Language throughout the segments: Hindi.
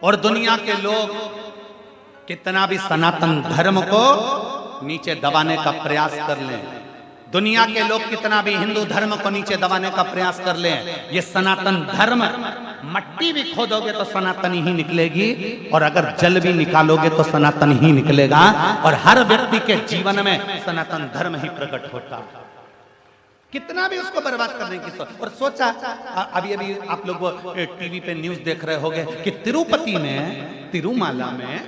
और दुनिया के लोग कितना भी सनातन धर्म को नीचे दबाने का प्रयास कर लें, दुनिया के लोग कितना भी हिंदू धर्म को नीचे दबाने का प्रयास कर लें, ये सनातन धर्म मट्टी भी खोदोगे तो सनातन ही निकलेगी, और अगर जल भी निकालोगे तो सनातन ही निकलेगा, और हर व्यक्ति के जीवन में सनातन धर्म ही प्रकट होता है। कितना भी उसको बर्बाद करने की और सोचा। अभी अभी आप लोग टीवी पे न्यूज देख रहे होंगे कि तिरुपति में, तिरुमाला में,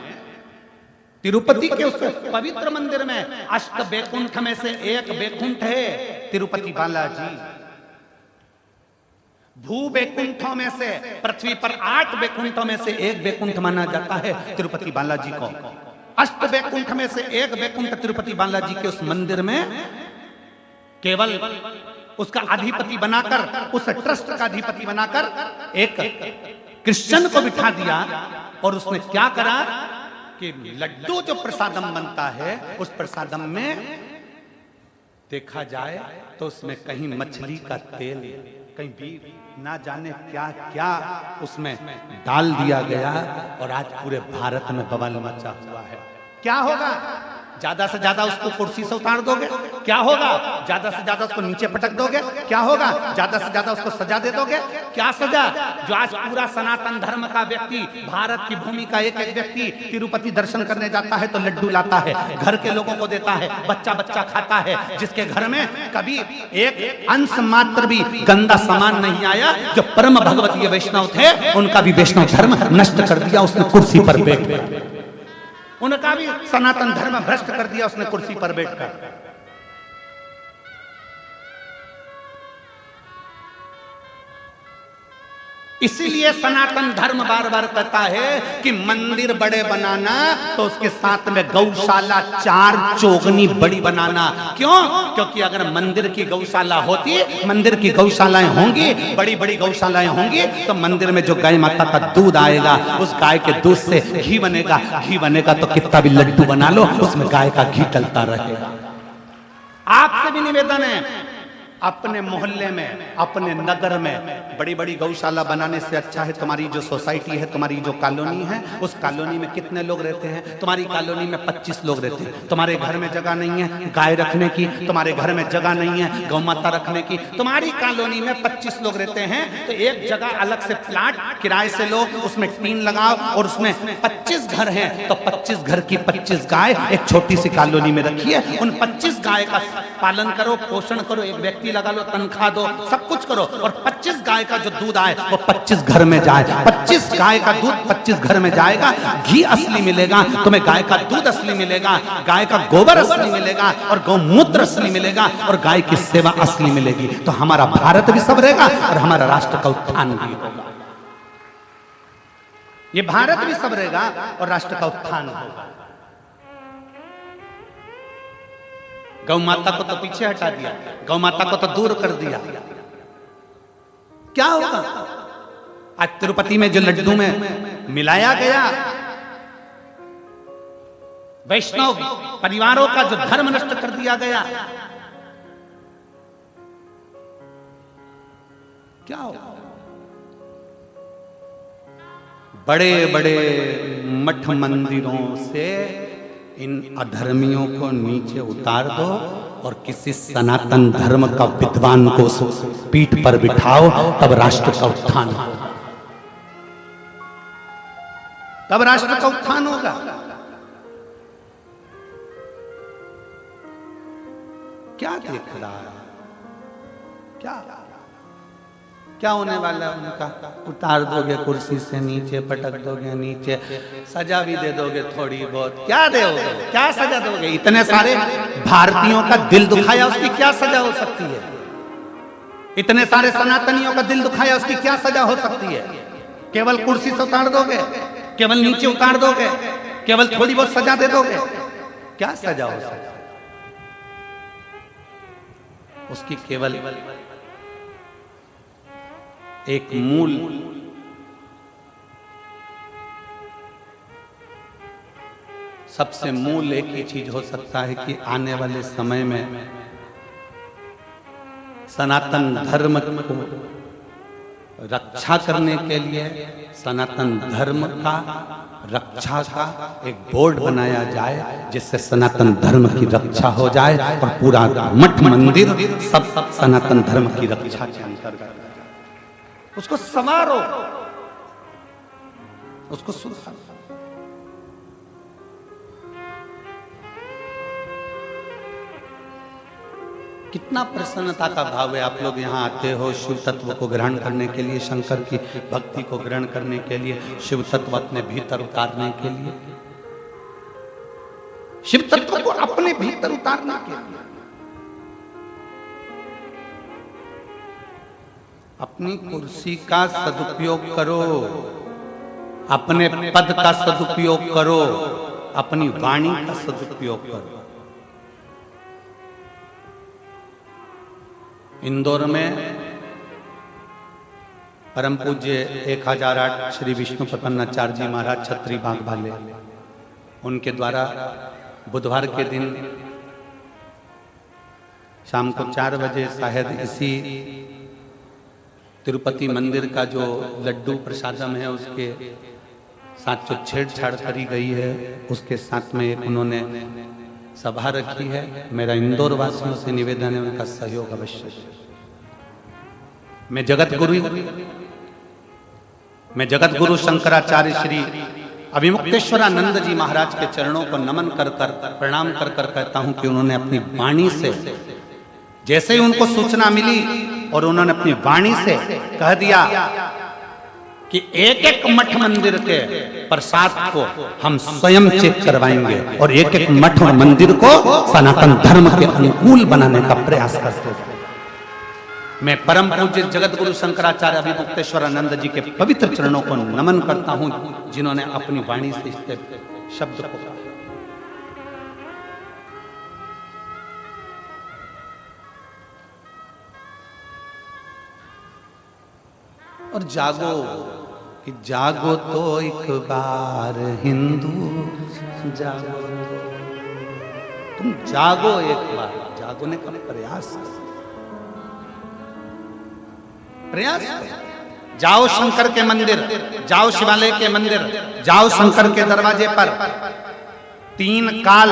तिरुपति के उस पवित्र मंदिर में अष्ट बैकुंठ में से एक बैकुंठ है तिरुपति बालाजी। भू बैकुंठों में से, पृथ्वी पर 8 बैकुंठों में से एक बैकुंठ माना जाता है तिरुपति बालाजी को। अष्ट बैकुंठ में से एक बैकुंठ तिरुपति बालाजी के उस मंदिर में केवल उसका अधिपति बनाकर, उस ट्रस्ट का अधिपति बनाकर एक क्रिश्चियन को बिठा दिया, और उसने क्या करा कि लड्डू जो प्रसादम बनता है उस प्रसादम में देखा जाए तो उसमें कहीं मछली का तेल, कहीं भी ना जाने क्या क्या उसमें डाल दिया गया, और आज पूरे भारत में बवाल मचा हुआ है। क्या होगा? ज्यादा से ज्यादा उसको कुर्सी से उतार दोगे, क्या होगा? ज्यादा से ज्यादा उसको नीचे पटक दोगे, क्या होगा? ज्यादा से ज्यादा उसको सजा दे दोगे, क्या सजा? जो आज पूरा सनातन धर्म का व्यक्ति, भारत की भूमि का एक एक व्यक्ति तिरुपति दर्शन करने जाता है तो लड्डू लाता है, घर के लोगों को देता है, बच्चा बच्चा खाता है, जिसके घर में कभी एक अंश मात्र भी गंदा सामान नहीं आया, जो परम भगवतीय वैष्णव थे उनका भी वैष्णव धर्म नष्ट कर दिया उसने कुर्सी पर बैठकर, उनका भी सनातन धर्म भ्रष्ट कर दिया उसने कुर्सी पर बैठकर। इसीलिए सनातन धर्म बार बार कहता है कि मंदिर बड़े बनाना तो उसके साथ में गौशाला 4 चौगनी बड़ी बनाना। क्यों? क्योंकि अगर मंदिर की गौशाला होती, मंदिर की गौशालाएं होंगी, बड़ी बड़ी गौशालाएं होंगी, तो मंदिर में जो गाय माता का दूध आएगा उस गाय के दूध से घी बनेगा, घी बनेगा तो कितना भी लड्डू बना लो उसमें गाय का घी डलता रहेगा। आपसे भी निवेदन है, अपने मोहल्ले में, अपने नगर में बड़ी बड़ी गौशाला बनाने से अच्छा है तुम्हारी जो सोसाइटी है, तुम्हारी जो कॉलोनी है, उस कॉलोनी में कितने लोग रहते हैं? तुम्हारी कॉलोनी में 25 लोग रहते हैं, तुम्हारे घर में जगह नहीं है गाय रखने की, तुम्हारे घर में जगह नहीं है गौ माता रखने की, तुम्हारी कॉलोनी में 25 लोग रहते हैं, तो एक जगह अलग से प्लाट किराए से लो, उसमें टीन लगाओ, और उसमें 25 घर हैं तो 25 घर की 25 गाय एक छोटी सी कॉलोनी में रखिए, उन 25 गाय का पालन करो, पोषण करो, एक व्यक्ति लगा लो, तनख्वाह दो, सब कुछ करो, और 25 गाय का जो दूध आए वो 25 घर में जाए, 25 गाय का दूध 25 घर में जाएगा, घी असली मिलेगा तुम्हें, गाय का दूध असली मिलेगा, गाय का गोबर असली मिलेगा, और गौमूत्र असली मिलेगा, और गाय की सेवा असली मिलेगी, तो हमारा भारत भी संवरेगा और हमारा राष्ट्र का उत्थान भी होगा। ये भारत भी संवरेगा और राष्ट्र का उत्थान होगा। गौ माता को तो पीछे हटा दिया, गौ माता को तो दूर कर दिया, क्या होगा? आज तिरुपति में जो लड्डू में मिलाया गया, वैष्णव परिवारों का जो धर्म नष्ट कर दिया गया, क्या होगा? बड़े बड़े मठ मंदिरों से इन अधर्मियों को नीचे उतार दो, और किसी सनातन धर्म का विद्वान को पीठ पर बिठाओ, तब राष्ट्र का उत्थान होगा, तब राष्ट्र का उत्थान होगा। क्या देख रहा है? क्या क्या होने वाला है उनका? उतार दोगे कुर्सी से नीचे, पटक दोगे नीचे, सजा भी दे दोगे थोड़ी बहुत, क्या दोगे? क्या सजा दोगे? इतने सारे भारतीयों का दिल दुखाया, उसकी क्या सजा हो सकती है? इतने सारे सनातनियों का दिल दुखाया, उसकी क्या सजा हो सकती है? केवल कुर्सी से उतार दोगे, केवल नीचे उतार दोगे, केवल थोड़ी बहुत सजा दे दोगे, क्या सजा हो सकती है? उसकी केवल एक मूल सबसे मूल एक ही चीज हो सकता है कि आने वाले समय में सनातन धर्म को रक्षा करने के लिए सनातन धर्म का रक्षा का एक बोर्ड बनाया जाए, जिससे सनातन धर्म की रक्षा हो जाए और पूरा मठ मंदिर सब सनातन धर्म की रक्षा के अंतर्गत। उसको संवारो, उसको सुधारो। कितना प्रसन्नता का भाव है। आप लोग यहाँ आते हो शिव तत्व को ग्रहण करने के लिए, शंकर की भक्ति को ग्रहण करने के लिए, शिव तत्व अपने भीतर उतारने के लिए, शिव तत्व को अपने भीतर उतारने के लिए। अपनी कुर्सी का सदुपयोग करो, अपने पद का सदुपयोग करो, अपनी वाणी का सदुपयोग करो। इंदौर में परम पूज्य 1008 श्री विष्णु प्रपन्नाचार्य जी महाराज छत्री बाग वाले, उनके द्वारा बुधवार के दिन शाम को 4 बजे शायद इसी तिरुपति मंदिर का जो लड्डू प्रसादम है उसके साथ जो छेड़छाड़ करी गई है, उसके साथ में एक उन्होंने सभा रखी है। मेरा इंदौर वासियों से निवेदन है उनका सहयोग अवश्य। मैं जगत गुरु शंकराचार्य श्री अभिमुक्तेश्वरानंद जी महाराज के चरणों को नमन कर प्रणाम कर कहता हूं कि उन्होंने अपनी वाणी से, जैसे ही उनको सूचना मिली और उन्होंने अपनी वाणी से कह दिया कि एक एक मठ मंदिर के प्रसाद को हम स्वयं चेक करवाएंगे और एक एक मठ और मंदिर को सनातन धर्म के अनुकूल बनाने का प्रयास करते हैं। मैं परम पूज्य जगत गुरु शंकराचार्य अभिमुक्तेश्वरानंद जी के पवित्र चरणों को नमन करता हूं, जिन्होंने अपनी वाणी से इस शब्द को कहा। और जागो कि जागो तो एक बार हिंदू जागो, तुम जागो एक बार, जागोने का प्रयास करो। जाओ शंकर के मंदिर, जाओ शिवालय के मंदिर, जाओ शंकर के दरवाजे पर। 3 काल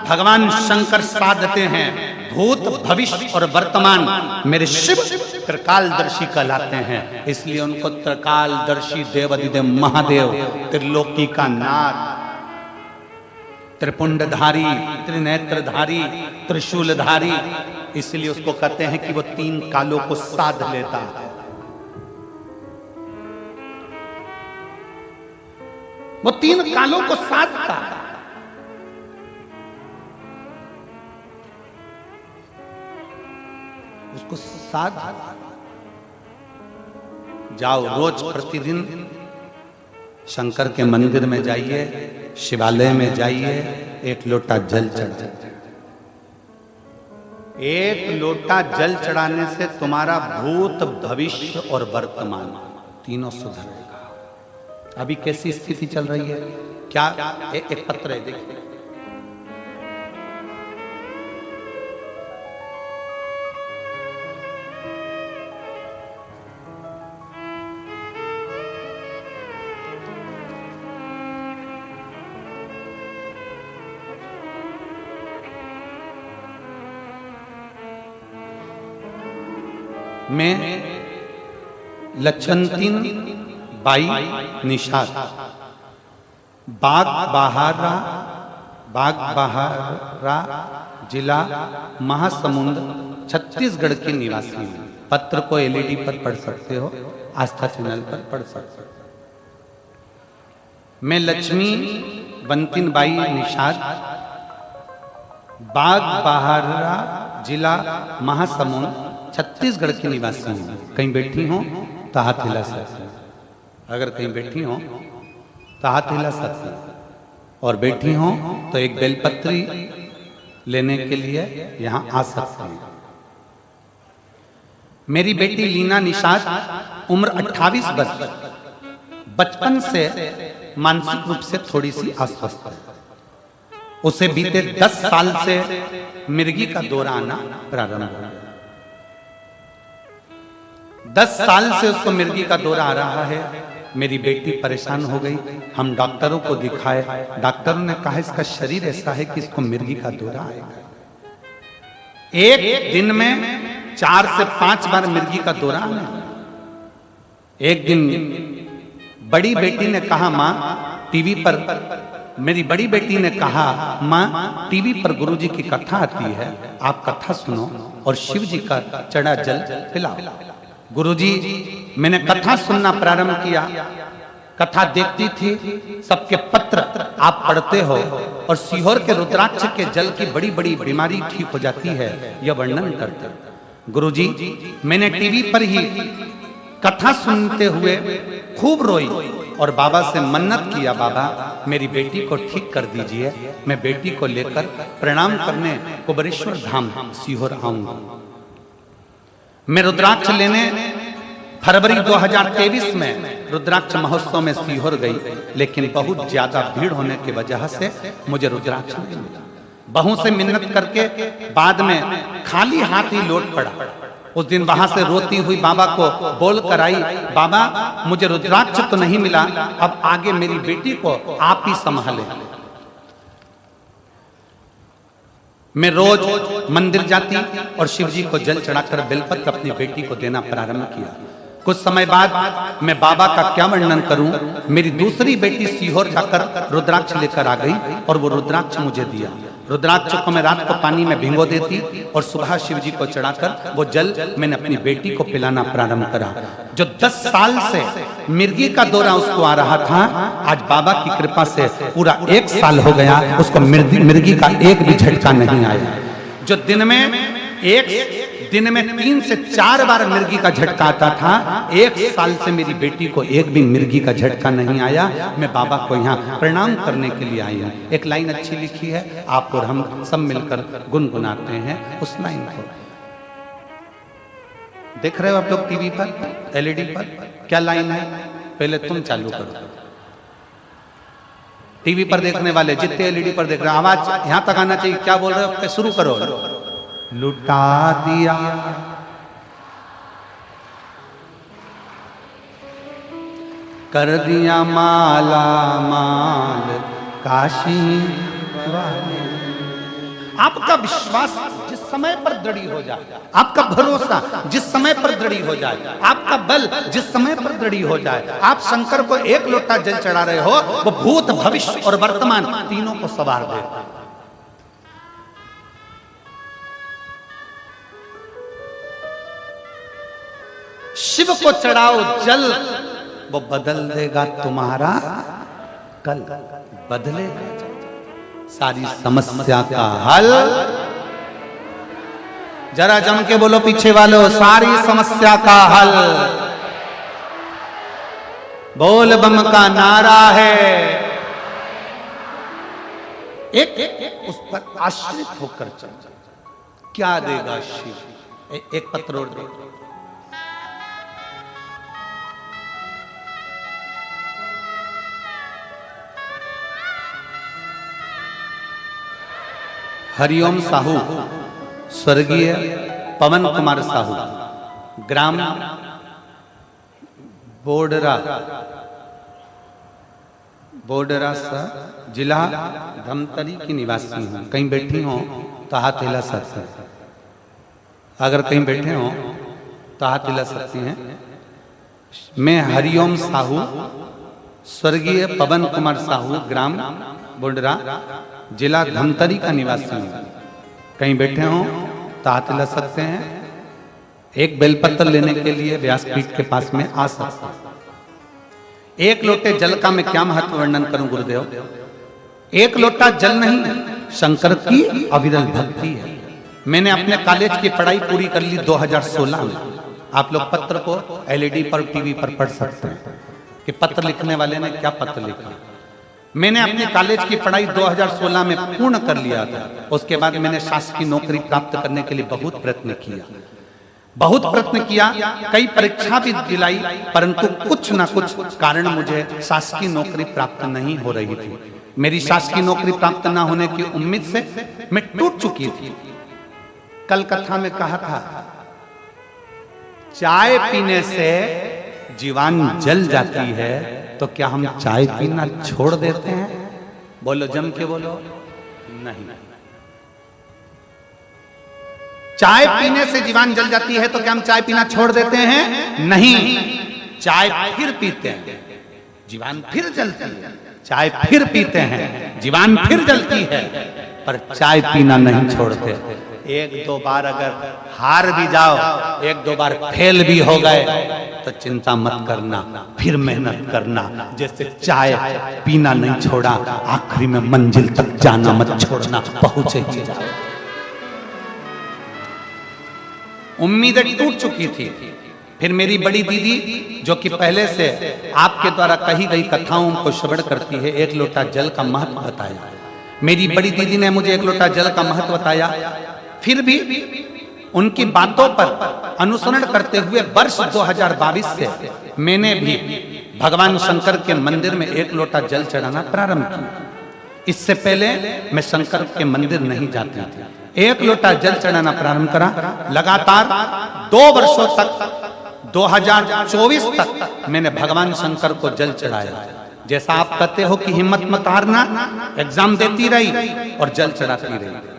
भगवान शंकर साधते हैं, भूत भविष्य और वर्तमान। मेरे शिव त्रिकालदर्शी कहलाते हैं, इसलिए उनको त्रिकालदर्शी देवाधिदेव महादेव, त्रिलोकी का नाथ, त्रिपुंडधारी, त्रिनेत्रधारी, त्रिशूलधारी, इसलिए उसको कहते हैं कि वो 3 कालों को साध लेता है। वो 3 कालों को साधता है। उसको साध जाओ। रोज प्रतिदिन शंकर के मंदिर में जाइए, शिवालय में जाइए, 1 लोटा जल चढ़ाइए। 1 लोटा जल चढ़ाने से तुम्हारा भूत भविष्य और वर्तमान तीनों सुधरेगा। अभी कैसी स्थिति चल रही है? क्या एक पत्र है, देखिए। मैं लक्षंतीन बाई निषाद बाग बहारा जिला महासमुंद छत्तीसगढ़ के निवासी हूं। पत्र को एलईडी पर पढ़ सकते हो, आस्था चैनल पर पढ़ सकते हो। मैं लक्ष्मी बंतिन बाई निषाद बाग बहारा जिला महासमुंद छत्तीसगढ़ की निवासी हूं। कहीं बैठी हो तो हाथ हिला सकते हैं, अगर कहीं बैठी हो तो हाथ हिला सकते हैं, और बैठी हो तो एक बेलपत्री लेने के लिए यहां आ सकते हैं। मेरी बेटी लीना निषाद, उम्र 28 वर्ष, बचपन से मानसिक रूप से थोड़ी सी अस्वस्थ है। उसे बीते 10 साल से मिर्गी का दौरा आना प्रारंभ हो गया। 10 साल से उसको मिर्गी का दौरा आ रहा है। मेरी बेटी परेशान हो गई, हम डॉक्टरों को दिखाए, डॉक्टरों ने कहा इसका शरीर ऐसा है कि इसको मिर्गी का दौरा आएगा। एक दिन में 4 से 5 बार मिर्गी का दौरा आने। एक दिन बड़ी बेटी ने कहा, माँ टीवी पर, मेरी बड़ी बेटी ने कहा, माँ टीवी पर गुरुजी की कथा आती है, आप कथा सुनो और शिव जी का चढ़ा जल पिलाओ। गुरुजी, मैंने कथा सुनना प्रारंभ किया, कथा देखती थी, सबके पत्र आप पढ़ते हो और सीहोर के रुद्राक्ष के जल की बड़ी बड़ी बीमारी ठीक हो जाती है, यह वर्णन करते। गुरुजी, मैंने टीवी पर ही कथा सुनते हुए खूब रोई और बाबा से मन्नत किया, बाबा मेरी बेटी को ठीक कर दीजिए, मैं बेटी को लेकर प्रणाम करने कुबरेश्वर धाम सीहोर आऊंगा। मैं रुद्राक्ष लेने फरवरी 2023 में रुद्राक्ष महोत्सव में सीहोर गई, लेकिन बहुत ज्यादा भीड़ होने की वजह से मुझे रुद्राक्ष नहीं मिला। बहू से मिन्नत करके बाद में खाली हाथ ही लौट पड़ा। उस दिन वहां से रोती हुई बाबा को बोल कर आई, बाबा मुझे रुद्राक्ष तो नहीं मिला, अब आगे मेरी बेटी को आप ही संभालें। मैं रोज मंदिर जाती और शिव जी को जल चढ़ाकर बेलपत्र अपनी बेटी को देना प्रारंभ किया। कुछ समय बाद मैं बाबा का क्या वर्णन करूं, मेरी दूसरी बेटी सीहोर जाकर रुद्राक्ष लेकर आ गई और वो रुद्राक्ष मुझे दिया। रुद्राक्ष को मैं रात को पानी में भिगो देती और सुबह शिव जी को चढ़ाकर वो जल मैंने अपनी बेटी को पिलाना प्रारंभ करा। जो 10 साल से मिर्गी का दौरा उसको आ रहा था, आज बाबा की कृपा से पूरा 1 साल हो गया, उसको मिर्गी का एक भी झटका नहीं आया। जो दिन में 3 से 4 बार मिर्गी का झटका आता था, 1 साल से मेरी बेटी को एक भी मिर्गी का झटका नहीं आया। मैं बाबा को यहाँ प्रणाम करने के लिए आई हूँ। एक लाइन अच्छी लिखी है, आप और हम सब मिलकर गुनगुनाते हैं उस लाइन को। देख रहे हो आप लोग टीवी पर, एलईडी पर, क्या लाइन है? पहले तुम चालू करो। टीवी पर देखने वाले जितने एलईडी पर देख रहे हैं, आवाज यहां तक आना चाहिए। क्या बोल रहे हो? शुरू करो। लुटा दिया कर दिया माला माल काशी वाले। आपका विश्वास जिस समय पर दृढ़ हो जाए, आपका भरोसा जिस समय पर दृढ़ हो जाए, आपका बल जिस समय पर दृढ़ हो जाए, आप शंकर को 1 लोटा जल चढ़ा रहे हो, वो भूत भविष्य और वर्तमान तीनों को संवार दे। शिव को चढ़ाओ जल, वो बदल देगा तुम्हारा कल, बदलेगा सारी समस्या का हल। जरा जम के बोलो पीछे वालों, सारी समस्या का हल बोल बम का नारा है। एक उस पर आश्रित होकर चल, क्या देगा शिव? एक पत्र और दे। हरिओम साहू, स्वर्गीय पवन कुमार साहू, ग्राम बोडरा जिला धमतरी की निवासी हूँ। कहीं बैठी हो तो हाथ हिला सकते हैं, अगर कहीं बैठे हो तो हाथ हिला सकती हैं। मैं हरिओम साहू, स्वर्गीय पवन कुमार साहू, ग्राम बोडरा जिला धमतरी का निवासी हूँ। कहीं बैठे हो तो हाथ हिला सकते हैं। एक बेलपत्र लेने के लिए व्यासपीठ के पास में आ सकते हैं। 1 लोटे जल का मैं क्या महत्व वर्णन करूं गुरुदेव? 1 लोटा जल नहीं, शंकर की अविरल भक्ति है। मैंने अपने कॉलेज की पढ़ाई पूरी कर ली 2016 में। आप लोग पत्र को एलईडी पर, टीवी पर पढ़ सकते हैं कि पत्र लिखने वाले ने क्या पत्र लिखा। मैंने अपने कॉलेज की पढ़ाई 2016 में पूर्ण कर लिया था। उसके बाद मैंने शासकीय नौकरी प्राप्त करने के लिए बहुत प्रयत्न किया, कई परीक्षा भी दिलाई, परंतु कुछ ना कुछ कारण मुझे शासकीय नौकरी प्राप्त नहीं हो रही थी। मेरी शासकीय नौकरी प्राप्त ना होने की उम्मीद से मैं टूट चुकी थी। कल कथा में कहा था चाय पीने से जीवान जल जाती है, तो क्या हम चाय पीना छोड़ देते हैं? बोलो, जम के बोलो। नहीं। चाय पीने से जीवान जल जाती है तो क्या हम चाय पीना छोड़ देते हैं? नहीं। चाय फिर पीते हैं, जीवान फिर जलती है। चाय फिर पीते हैं, जीवान फिर जलती है, पर चाय पीना नहीं छोड़ते। एक दो बार अगर हार भी जाओ, एक दो बार फेल भी हो गए, तो चिंता मत करना, फिर मेहनत करना। जैसे चाय पीना नहीं छोड़ा, आखिरी में मंजिल तक जाना मत छोड़ना, पहुंचे ही जाओ। उम्मीदें टूट चुकी थी। फिर मेरी बड़ी दीदी, जो कि पहले से आपके द्वारा कही गई कथाओं को श्रवण करती है, एक लोटा जल का महत्व बताया। मेरी बड़ी दीदी ने मुझे एक लोटा जल का महत्व बताया। फिर भी उनकी बातों पर अनुसरण करते हुए वर्ष 2022 से मैंने भी भगवान शंकर के मंदिर में एक लोटा जल चढ़ाना प्रारंभ किया। इससे पहले मैं शंकर के मंदिर नहीं जाती थी। एक लोटा जल चढ़ाना प्रारंभ करा। लगातार 2 वर्षों तक, 2024 तक मैंने भगवान शंकर को जल चढ़ाया। जैसा आप कहते हो कि हिम्मत मत हारना, एग्जाम देती रही और जल चढ़ाती रही।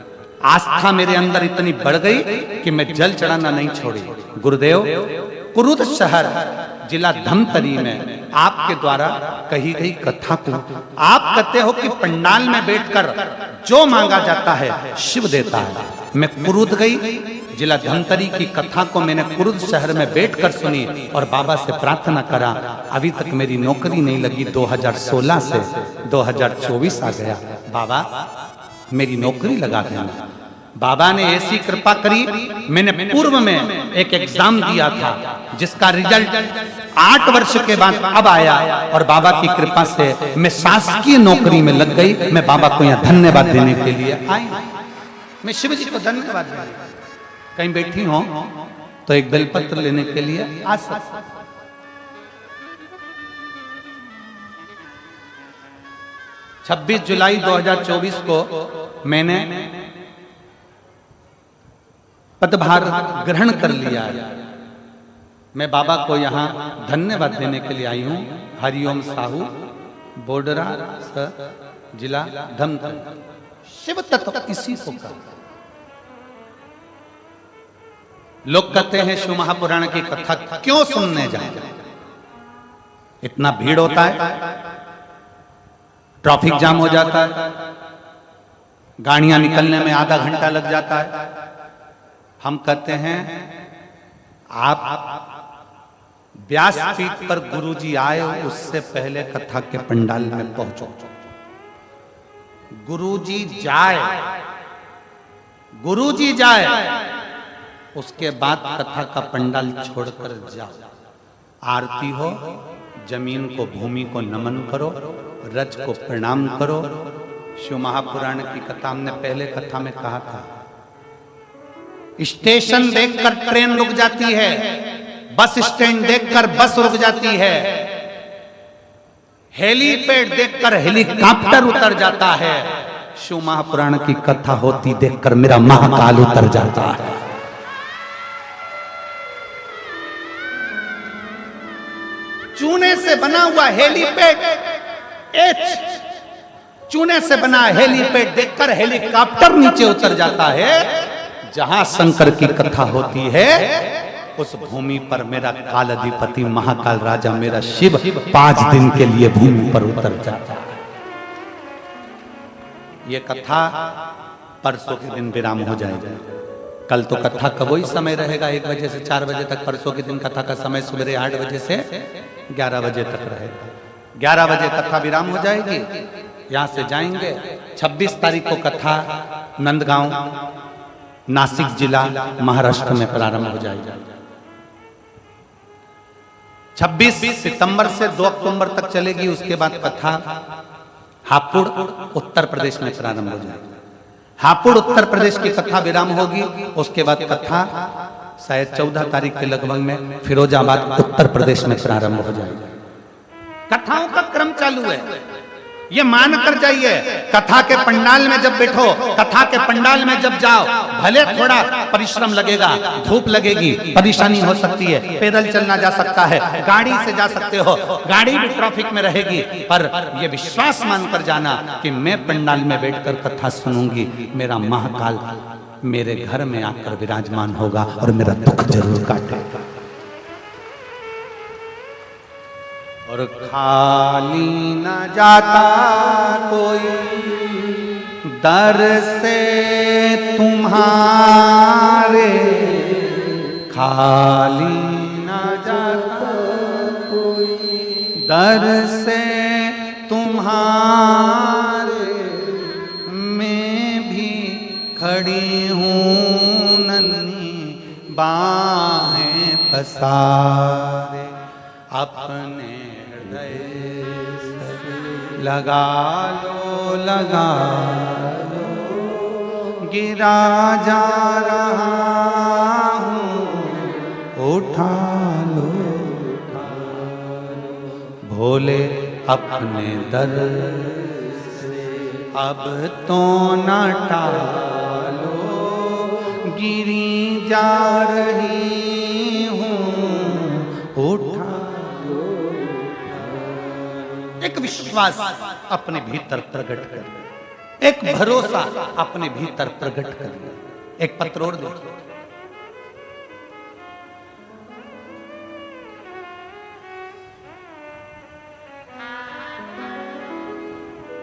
आस्था मेरे अंदर इतनी बढ़ गई कि मैं जल चढ़ाना नहीं छोड़ी। गुरुदेव, कुरुद शहर जिला धमतरी में आपके द्वारा कही गई कथा को आप कहते हो कि पंडाल में बैठकर जो मांगा जाता है शिव देता है। मैं कुरुद गई, जिला धमतरी की कथा को मैंने कुरुद शहर में बैठकर सुनी और बाबा से प्रार्थना करा। अभी तक मेरी नौकरी नहीं लगी। 2016 से 2024 आ गया। बाबा, मेरी नौकरी लगा देना। बाबा ने ऐसी कृपा करी, मैंने पूर्व में एक एग्जाम दिया था जिसका रिजल्ट 8 वर्ष के बाद अब आया, और बाबा की कृपा से मैं शासकीय नौकरी में लग गई। मैं बाबा को यहाँ धन्यवाद देने के लिए आई। मैं शिव जी को धन्यवाद देने, कहीं बैठी हो तो एक बेलपत्र लेने के लिए आ सकता। 26 जुलाई 2024 को मैंने पदभार ग्रहण कर लिया है। मैं बाबा को यहाँ धन्यवाद देने के लिए आई हूँ। हरिओम साहू, बोडरा, जिला धमतरी। शिव तत्व इसी को का। लोग कहते हैं शिव महापुराण की कथा क्यों सुनने जाए? इतना भीड़ होता है, ट्रैफिक जाम हो जाता है, गाड़ियां निकलने में आधा घंटा लग जाता है। हम कहते हैं आप व्यासपीठ पर गुरुजी आए उससे पहले कथा के पंडाल में पहुंचो। गुरुजी जाए, गुरुजी जाए, उसके बाद कथा का पंडाल छोड़कर जाओ। आरती हो, जमीन को, भूमि को नमन करो, रज को प्रणाम करो। शिव महापुराण की कथा हमने पहले कथा में कहा था, स्टेशन देखकर ट्रेन रुक जाती है, बस स्टैंड देखकर बस रुक जाती है, हेलीपैड देखकर हेलीकॉप्टर उतर जाता है। शिव महापुराण की कथा होती देखकर मेरा महाकाल उतर जाता है। चूने से बना हुआ हेलीपैड, चूने से बना हेलीपैड देखकर हेलीकॉप्टर नीचे उतर जाता है। जहां शंकर की कथा होती है उस भूमि पर मेरा काल अधिपति महाकाल राजा मेरा शिव 5 दिन के लिए भूमि पर उतर जाता है। ये कथा परसों के दिन विराम हो जाएगी। कल तो कथा का वही समय रहेगा, 1 बजे से 4 बजे तक। परसों के दिन कथा का समय सुबह 8 बजे से 11 बजे तक रहेगा। 11 बजे कथा विराम हो जाएगी। यहाँ से जाएंगे। 26 तारीख को कथा नंदगांव, नासिक जिला, महाराष्ट्र में प्रारंभ हो जाएगी। 26 सितंबर से 2 अक्टूबर तक चलेगी। उसके बाद कथा हापुड़, उत्तर प्रदेश में प्रारंभ हो जाएगी। हापुड़ उत्तर प्रदेश की कथा विराम होगी। उसके बाद कथा शायद 14 तारीख के लगभग में फिरोजाबाद उत्तर प्रदेश में प्रारंभ हो जाएगी। कथाओं का क्रम चालू है। ये मान कर जाइए। कथा के पंडाल में जब बैठो, कथा के पंडाल में जब जाओ, भले थोड़ा परिश्रम लगेगा, धूप लगेगी, परेशानी हो सकती है, पैदल चलना जा सकता है, गाड़ी से जा सकते हो, गाड़ी भी ट्रैफिक में रहेगी, पर ये विश्वास मानकर जाना कि मैं पंडाल में बैठकर कथा सुनूंगी, मेरा महाकाल मेरे घर में आकर विराजमान होगा और मेरा दुख जरूर काटेगा। और खाली न जाता कोई दर से तुम्हारे, खाली न जाता कोई दर से तुम्हारे, मैं भी खड़ी हूँ नन्ही बाहें पसारे, अपने लगा लगा लो, गिरा जा रहा हूँ उठा लो, भोले अपने दर से अब तो न टालो, गिरी जा रही हूँ उठा। एक विश्वास अपने भीतर प्रकट करिए, एक भरोसा अपने भीतर प्रकट करिए। एक पत्र और देखिए,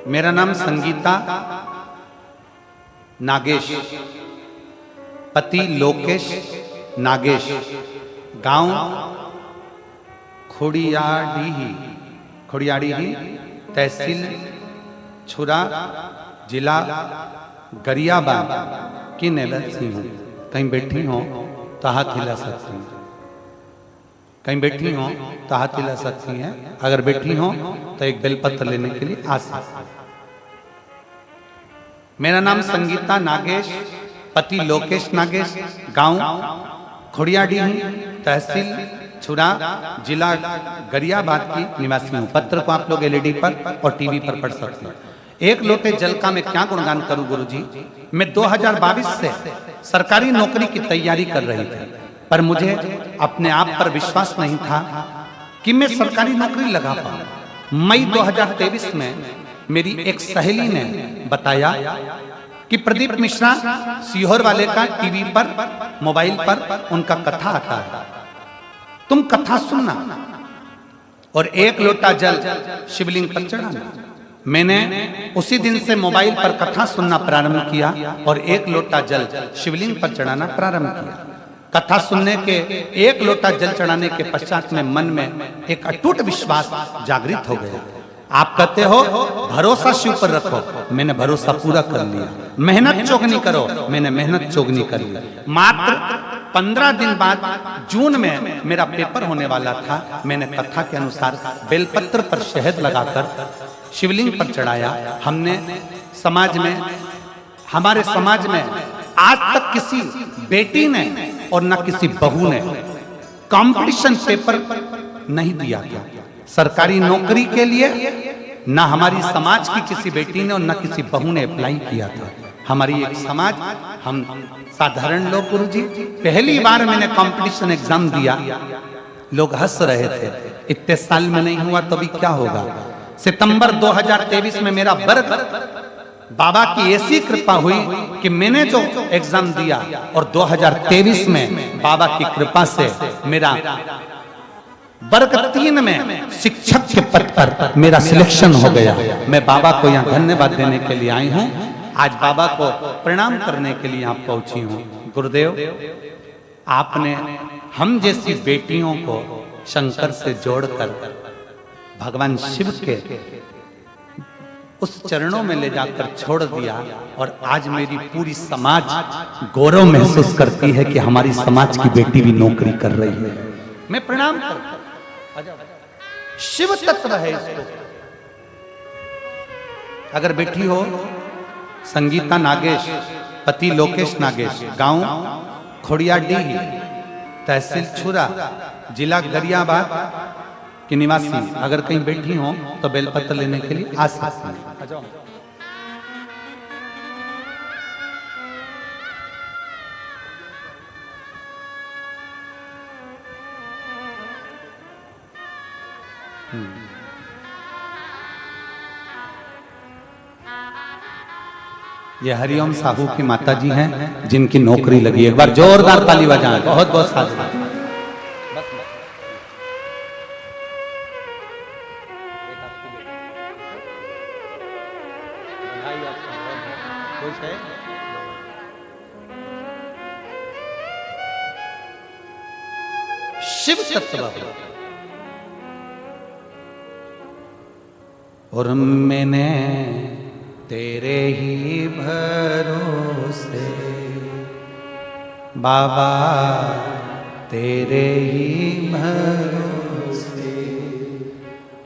मेरा नाम संगीता नागेश, पति लोकेश नागेश, गांव खोड़ियाड़ी, तहसील छुरा, जिला गरियाबाद की निवासी हूँ। कहीं बैठी हो तो हाथ हिला सकती हैं, कहीं बैठी हो तो हाथ हिला सकती हैं, अगर बैठी हो तो एक बेलपत्र लेने के लिए आ सकती हैं। मेरा नाम संगीता नागेश, पति लोकेश नागेश, गांव खोड़ियाड़ी, तहसील छुरा, जिला गरियाबाद की निवासी हूँ। पत्र को आप लोग एलईडी पर और टीवी पर पढ़ सकते हैं। एक लोटे जल का मैं क्या गुणगान करूं गुरुजी। मैं 2022 से सरकारी नौकरी की तैयारी कर रही थी, पर मुझे अपने आप पर विश्वास नहीं था कि मैं सरकारी नौकरी लगा पाऊं। मई 2023 में मेरी एक सहेली ने बताया कि प्रदीप मिश्रा सीहोर वाले का टीवी पर मोबाइल पर उनका कथा आता है, तुम कथा सुनना और एक लोटा जल शिवलिंग पर चढ़ाना। मैंने उसी दिन से मोबाइल पर कथा सुनना प्रारंभ किया और एक लोटा जल शिवलिंग पर चढ़ाना प्रारंभ किया। कथा सुनने के एक लोटा जल चढ़ाने के पश्चात में मन में एक अटूट विश्वास जागृत हो गया। आप कहते हो भरोसा शिव पर रखो, मैंने भरोसा पूरा कर लिया। मेहनत चौगनी करो, मैंने मेहनत चौगनी कर ली। मात्र 15 दिन बाद जून में मेरा पेपर होने वाला था। मैंने कथा के अनुसार बेलपत्र पर शहद लगाकर शिवलिंग पर चढ़ाया। हमने समाज में, हमारे समाज में आज तक किसी बेटी ने और न किसी बहू ने कंपटीशन पेपर नहीं दिया था सरकारी नौकरी के लिए। न हमारी समाज की किसी बेटी ने और न किसी बहू ने अप्लाई किया था। हमारी एक समाज, हम साधारण लोग गुरुजी, पहली बार मैंने कंपटीशन एग्जाम दिया, लोग हंस रहे थे। इतने साल में नहीं हुआ तो भी क्या होगा। सितंबर 2023 में मेरा वर्ग, बाबा की ऐसी कृपा हुई कि मैंने जो एग्जाम दिया और 2023 में बाबा की कृपा से मेरा वर्ग 3 में शिक्षक के पद पर मेरा सिलेक्शन हो गया। मैं बाबा को यहाँ धन्यवाद देने के लिए आई हूँ, आज बाबा को प्रणाम करने के लिए यहाँ पहुंची हूँ। गुरुदेव, आपने हम जैसी बेटियों को शंकर से जोड़कर भगवान शिव के उस चरणों में ले जाकर छोड़ दिया और आज मेरी पूरी समाज गौरव महसूस करती है कि हमारी समाज की बेटी भी नौकरी कर रही है। मैं प्रणाम करता हूं। शिव तत्व है इसको। अगर बेटी हो संगीता नागेश, पति लोकेश नागेश, गांव खोड़ियाडीह, तहसील छुरा, जिला गरियाबाद कि निवासी अगर कहीं बैठी हो तो बेलपत्र लेने के लिए आ सकती हैं। ये हरिओम साहू की माता जी हैं जिनकी नौकरी लगी। एक बार जोरदार ताली बजाएं। बहुत बहुत साधुवाद। शिव तत्व और मैंने तेरे ही भरोसे बाबा तेरे ही भरोसे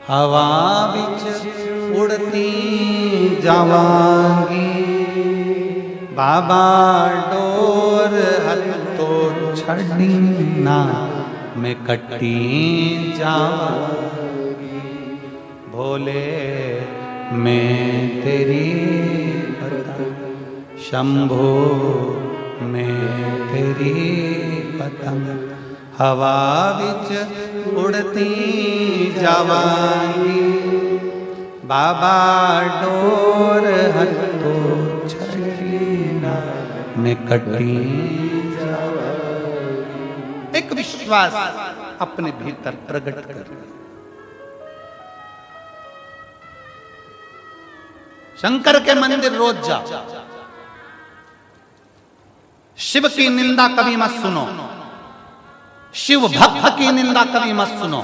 हवा बिच उड़ती जावांगी बाबा डोर हथो छड़ी ना मैं कटी जावांगी भोले मैं तेरी पतंग शंभो मैं तेरी पतंग हवा विच उड़ती जावांगी बाबा डोर हथो छड़ी ना मैं कटी जावांगी। एक विश्वास अपने भीतर प्रकट कर शंकर के मंदिर रोज जाओ। शिव की निंदा कभी मत सुनो, शिव भक्त की निंदा कभी मत सुनो।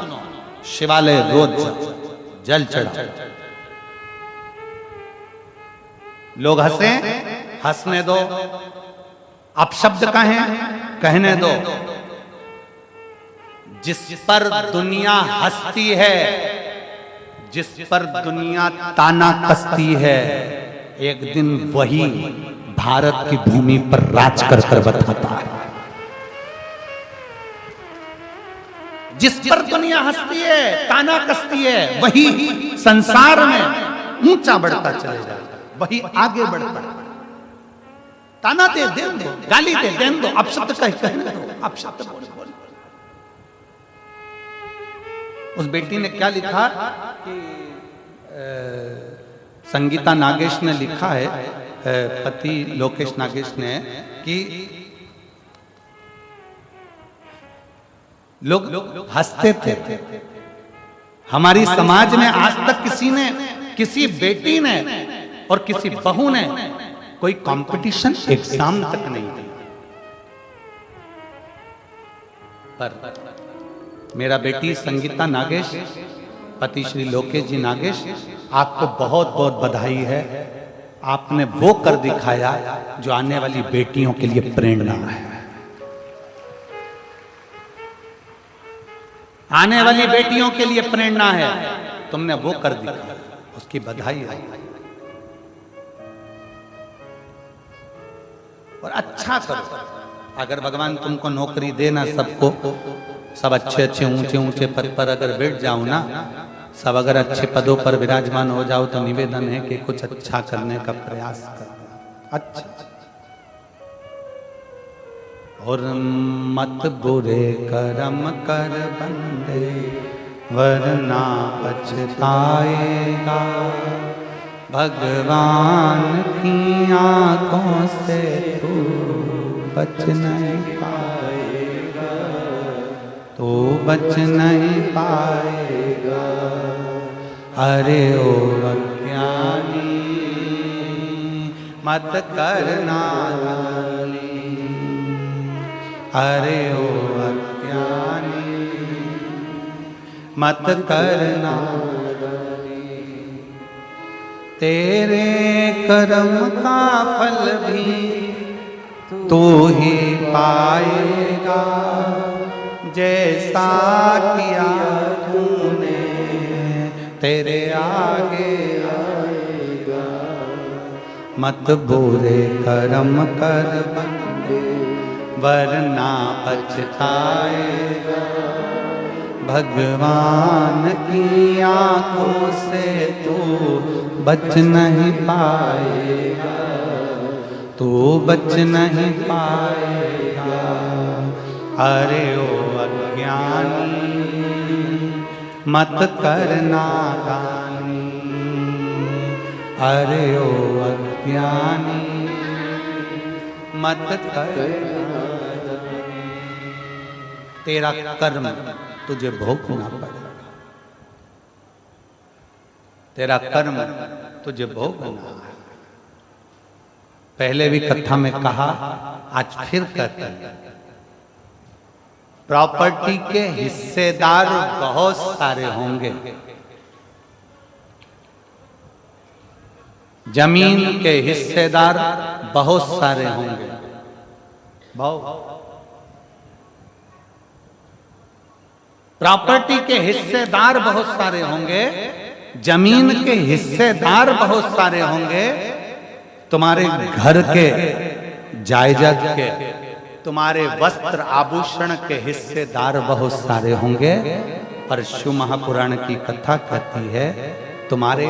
शिवालय रोज जाओ, जल चढ़ाओ। लोग हंसे, हंसने दो, अपशब्द कहें, कहने दो। जिस पर दुनिया हंसती है, जिस पर दुनिया ताना कसती है, एक दिन वही भारत की भूमि पर राज कर कर बताता है। जिस पर दुनिया हंसती है, ताना कसती है, वही संसार में ऊंचा बढ़ता चलेगा, वही आगे बढ़ता है। ताना दे दो, गाली दे दो, अपशब्द कहने दो, अपशब्द बोल। उस बेटी ने क्या लिखा कि संगीता नागेश ने लिखा है, पति लोकेश नागेश ने, कि लोग हंसते थे। हमारी समाज में आज तक किसी ने, किसी बेटी ने और किसी बहू ने कोई कंपटीशन एग्जाम तक नहीं दिया। पर मेरा बेटी संगीता नागेश, पति श्री लोकेश जी नागेश, आपको बहुत बहुत बधाई है। आपने वो कर दिखाया जो आने वाली बेटियों के लिए प्रेरणा है। आने वाली बेटियों के लिए प्रेरणा है। तुमने वो कर दिखाया, उसकी बधाई है। और अच्छा करो। अगर भगवान तुमको नौकरी देना, सबको सब अच्छे अच्छे ऊंचे ऊंचे पद पर अगर बैठ जाओ ना, सब अगर अच्छे पदों पर विराजमान हो जाओ, तो निवेदन है कि कुछ अच्छा करने का प्रयास करो। अच्छा और मत बुरे कर्म कर बंदे वरना पछताएगा। भगवान की आंखों से तू बच नहीं पाएगा, तो बच नहीं पाएगा। अरे ओ अज्ञानी मत करना गाली, अरे ओ अज्ञानी मत करना गाली। तेरे कर्म का फल भी तू ही पाएगा, जैसा किया तूने तेरे आगे आएगा। मत बुरे कर्म कर बंदे वरना पछताएगा। भगवान की आंखों से तू बच नहीं पाएगा, तू बच नहीं पाएगा। अरे ओ अज्ञानी मत करना दानी, अरे ओ अज्ञानी मत करना। तेरा कर्म तुझे भोगना पड़ेगा, तेरा कर्म तुझे भोगना है। पहले भी कथा में कहा, आज फिर कहते हैं, प्रॉपर्टी के हिस्सेदार बहुत सारे होंगे, जमीन के हिस्सेदार बहुत सारे होंगे। प्रॉपर्टी के हिस्सेदार बहुत सारे होंगे, जमीन के हिस्सेदार बहुत सारे होंगे, तुम्हारे घर के जायदाद के, तुम्हारे वस्त्र आभूषण के हिस्सेदार बहुत सारे होंगे। पर शिव महापुराण की कथा कहती है, तुम्हारे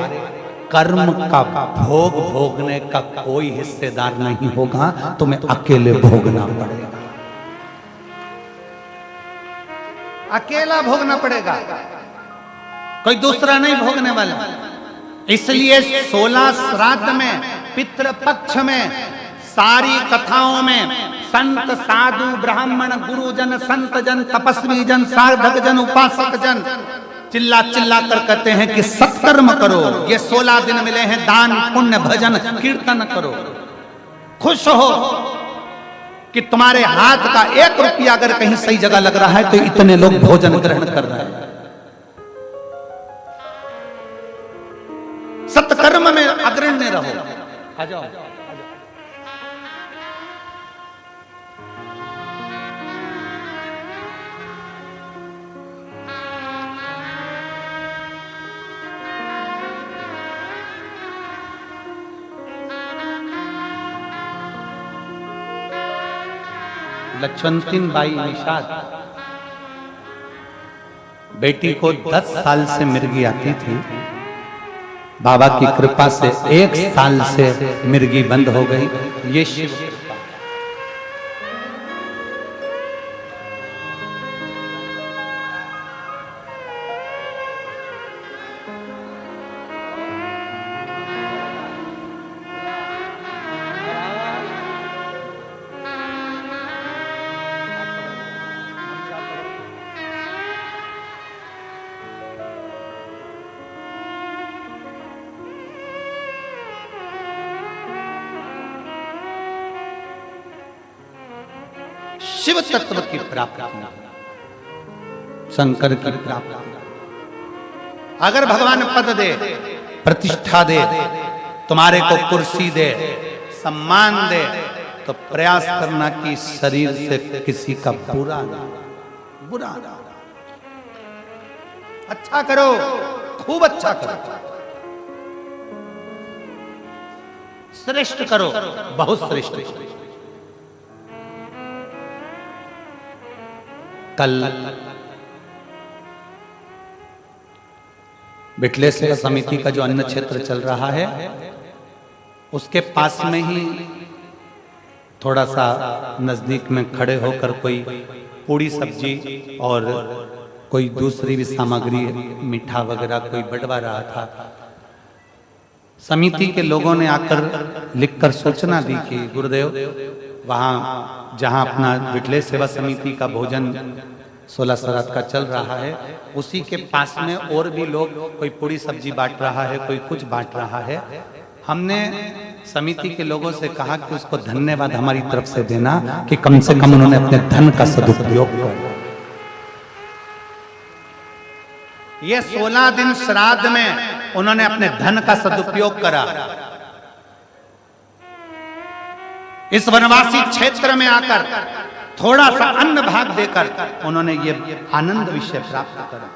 कर्म का भोग भोगने का कोई हिस्सेदार नहीं होगा, तुम्हें अकेले भोगना पड़ेगा, अकेला भोगना पड़ेगा, कोई दूसरा नहीं भोगने वाला। इसलिए 16 श्राद्ध में, पितृपक्ष में, सारी कथाओं में संत साधु ब्राह्मण गुरुजन संत जन तपस्वी जन साधक जन उपासक जन चिल्ला चिल्ला कर कहते हैं कि सत्कर्म करो, ये 16 दिन मिले हैं, दान पुण्य भजन कीर्तन करो। खुश हो कि तुम्हारे हाथ का 1 रुपया अगर कहीं सही जगह लग रहा है तो इतने लोग भोजन ग्रहण कर रहे हैं। सत्कर्म में अग्रणी रहो। आ जाओ। लक्ष्मणतीन बाई निषाद बेटी को 10 साल से मिर्गी आती थी, बाबा की कृपा से 1 साल से मिर्गी बंद हो गई। ये शिव कृपा। शिव तत्व की प्राप्ति, शंकर की प्राप्ति। अगर भगवान पद दे, प्रतिष्ठा दे, तुम्हारे को कुर्सी दे, सम्मान दे, तो प्रयास करना कि शरीर से किसी का बुरा ना, अच्छा करो, खूब अच्छा करो, श्रेष्ठ करो, बहुत श्रेष्ठ करो। कल बिटलेश्वर समिति का जो अन्न क्षेत्र चल रहा है, उसके पास में ही थोड़ा सा नजदीक में खड़े होकर कोई पूड़ी सब्जी और कोई दूसरी भी सामग्री, मीठा वगैरह कोई बंटवा रहा था। समिति के लोगों ने आकर लिखकर सूचना दी कि गुरुदेव, वहाँ जहाँ अपना बिटले सेवा समिति का भोजन 16 श्राद्ध का चल रहा है, उसी के पास में और भी लोग, कोई पूरी सब्जी बांट रहा है, कोई कुछ बांट रहा है। हमने समिति के लोगों से कहा कि उसको धन्यवाद हमारी तरफ से देना कि कम से कम उन्होंने अपने धन का सदुपयोग किया। ये 16 दिन श्राद्ध में उन्होंने अपने धन का सदुपयोग करा। इस वनवासी क्षेत्र में आकर थोड़ा सा अन्न भाग देकर उन्होंने ये आनंद विषय प्राप्त करा।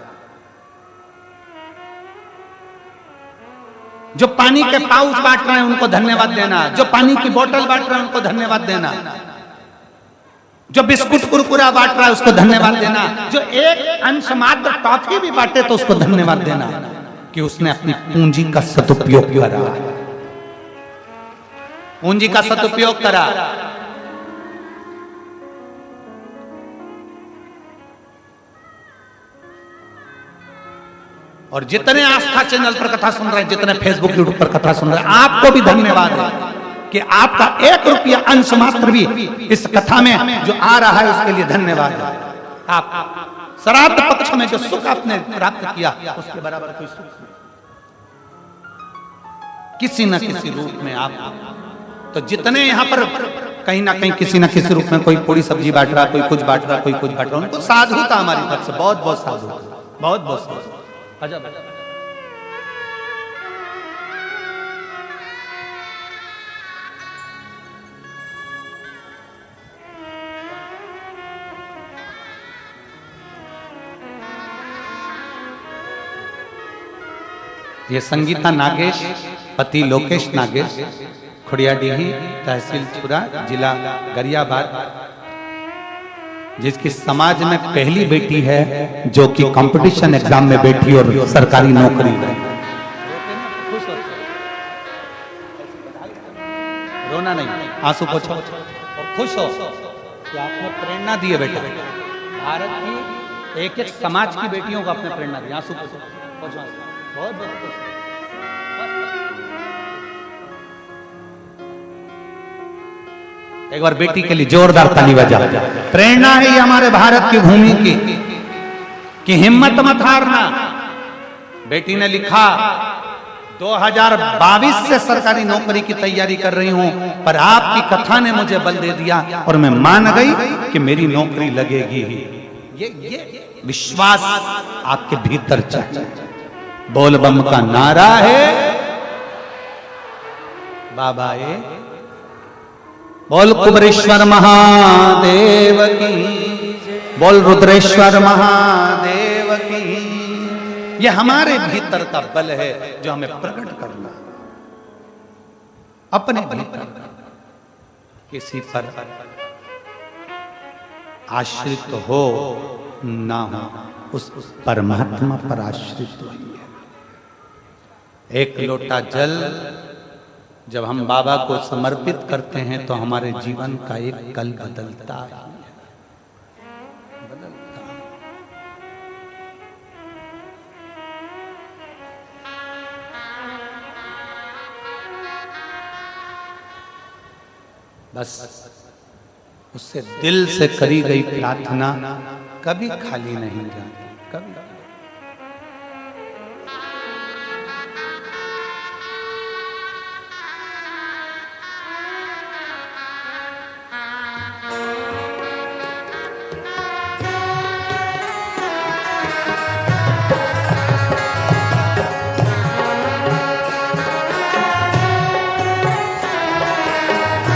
जो पानी के पाउच बांट रहे हैं उनको धन्यवाद देना, जो पानी की बोतल बांट रहे हैं उनको धन्यवाद देना। जो बिस्कुट कुरकुरा बांट रहा है उसको धन्यवाद देना, जो एक अंश मात्र टॉफी भी बांटे तो उसको धन्यवाद देना कि उसने अपनी पूंजी का सदुपयोग करा, पूंजी का सदुपयोग करा। और जितने आस्था चैनल पर कथा सुन रहे हैं, जितने फेसबुक यूट्यूब पर कथा सुन रहे हैं, आपको भी धन्यवाद है कि आपका 1 रुपया अंश मात्र भी इस कथा में जो आ रहा है उसके लिए धन्यवाद है। आप श्राद्ध पक्ष में जो सुख आपने प्राप्त किया उसके बराबर कोई सुख नहीं, किसी न किसी रूप में आप। तो जितने यहाँ पर कहीं ना कहीं किसी न किसी रूप में कोई पूरी सब्जी बांट रहा, कोई कुछ बांट रहा, कोई कुछ बांट रहा, उनको साधुता हमारी तरफ से बहुत बहुत साधु, बहुत बहुत साधु। ये संगीता नागेश, पति लोकेश नागेश, खुड़ियाडीही, तहसील चुरा, जिला गरियाबाद, जिसकी समाज में पहली बेटी है जो कि कंपटीशन एग्जाम में बैठी और सरकारी नौकरी है। रोना नहीं, आंसू पोछो और खुश हो कि आपने प्रेरणा दी है बेटा। भारत की एक एक समाज की बेटियों को आपने प्रेरणा दी। आंसू पोछो, बहुत बहुत। एक बार बेटी के लिए जोरदार ताली बजा। प्रेरणा है ये हमारे भारत की भूमि की कि हिम्मत मत हारना। बेटी ने लिखा 2022 से सरकारी नौकरी की तैयारी कर रही हूं, पर आपकी कथा ने मुझे बल दे दिया और मैं मान गई कि मेरी नौकरी लगेगी ही। ये विश्वास आपके भीतर चाहिए। बोल बम का नारा है बाबा, ये बोल कुबरेश्वर महादेव की, बोल रुद्रेश्वर महादेव की। ये हमारे भीतर का बल है जो हमें प्रकट करना। अपने भीतर किसी पर आश्रित हो ना हो, उस परमात्मा पर आश्रित होइए। एक लोटा जल जब हम बाबा को समर्पित करते हैं तो हमारे जीवन का एक कल बदलता है, बदलता है। बस उससे दिल से करी गई प्रार्थना कभी खाली नहीं जाती, कभी।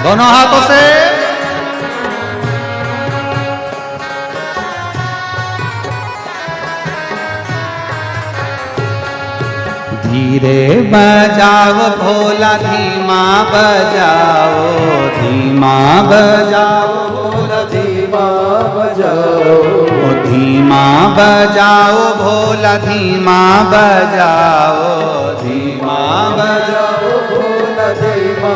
दोनों हाथों से धीरे बजाओ भोला, धीमा बजाओ, धीमा बजाओ भोला, धीमा बजाओ, धीमा बजाओ भोला, धीमा बजाओ, धीमा बजाओ भोला, धीमा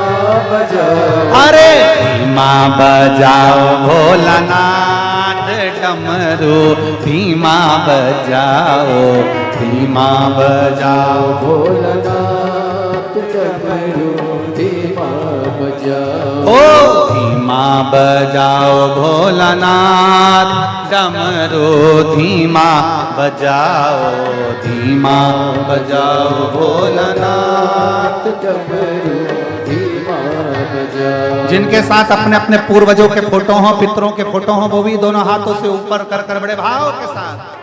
बजाओ। अरे धीमा बजाओ भोलानाथ डमरू, धीमा बजाओ, धीमा बजाओ भोलानाथ डमरू, धीमा बजाओ। ओ धीमा बजाओ भोलानाथ डमरू, धीमा बजाओ, धीमा बजाओ भोलानाथ डमरू, धीमा बजाओ। जिनके साथ अपने अपने पूर्वजों के फोटो हों, पितरों के फोटो हों, वो भी दोनों हाथों से ऊपर कर कर बड़े भाव के साथ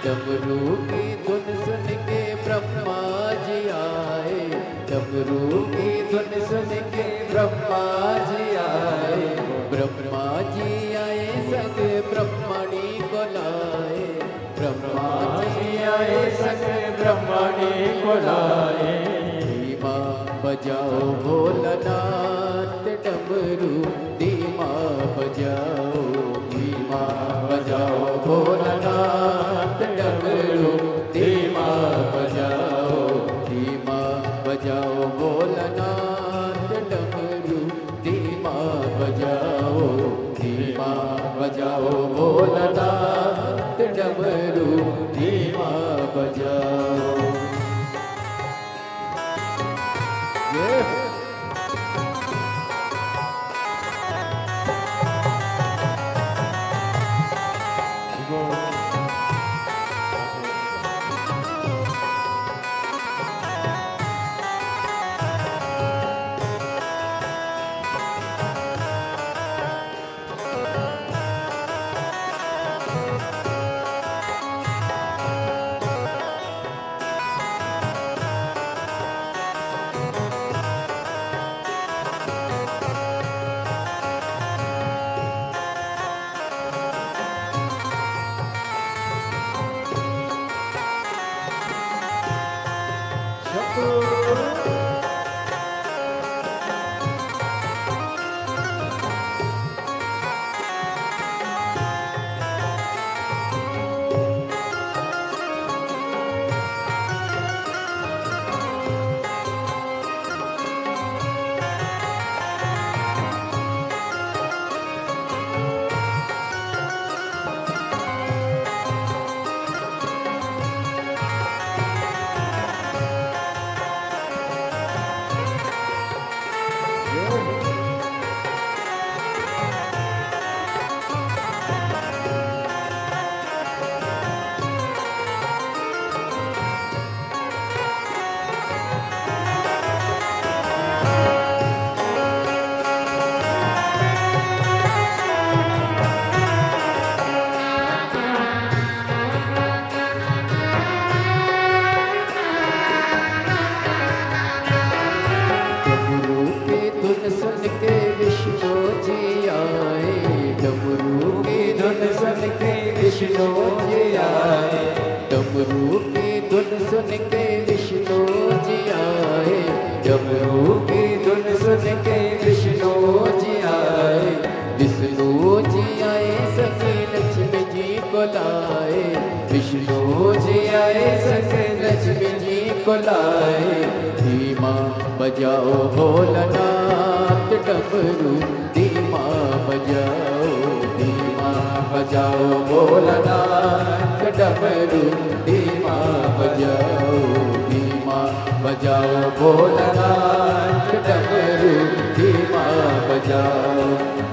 डमरू की धुन सुन के ब्रह्मा जी आए, डमरू की धुन सुन के ब्रह्मा जी आए, ब्रह्मा जी आए संग ब्रह्मणी को लाए, ब्रह्मा जी आए संग ब्रह्मणी को लाए। धीमा बजाओ भोलानाथ डमरू, धीमा बजाओ, धीमा बजाओ भोलानाथ डमरू, धीमा बजाओ, धीमा बजाओ भोलानाथ डमरू, धीमा बजाओ, धीमा बजाओ भोलानाथ डमरू, धीमा बजाओ। विष्णु जी आए, डमरू की धुन सुन के विष्णु जी आए, डमरू की धुन सुन के विष्णु जी आए, विष्णु जी आए सके लक्ष्मी जी को लाए, विष्णु जी आए सके लक्ष्मी जी को लाए। धीमा बजाओ भोलानाथ डमरू, धीमा बजाओ, धीमा बजाओ भोलानाथ डमरू, धीमा बजाओ, धीमा बजाओ भोलानाथ डमरू, धीमा बजाओ,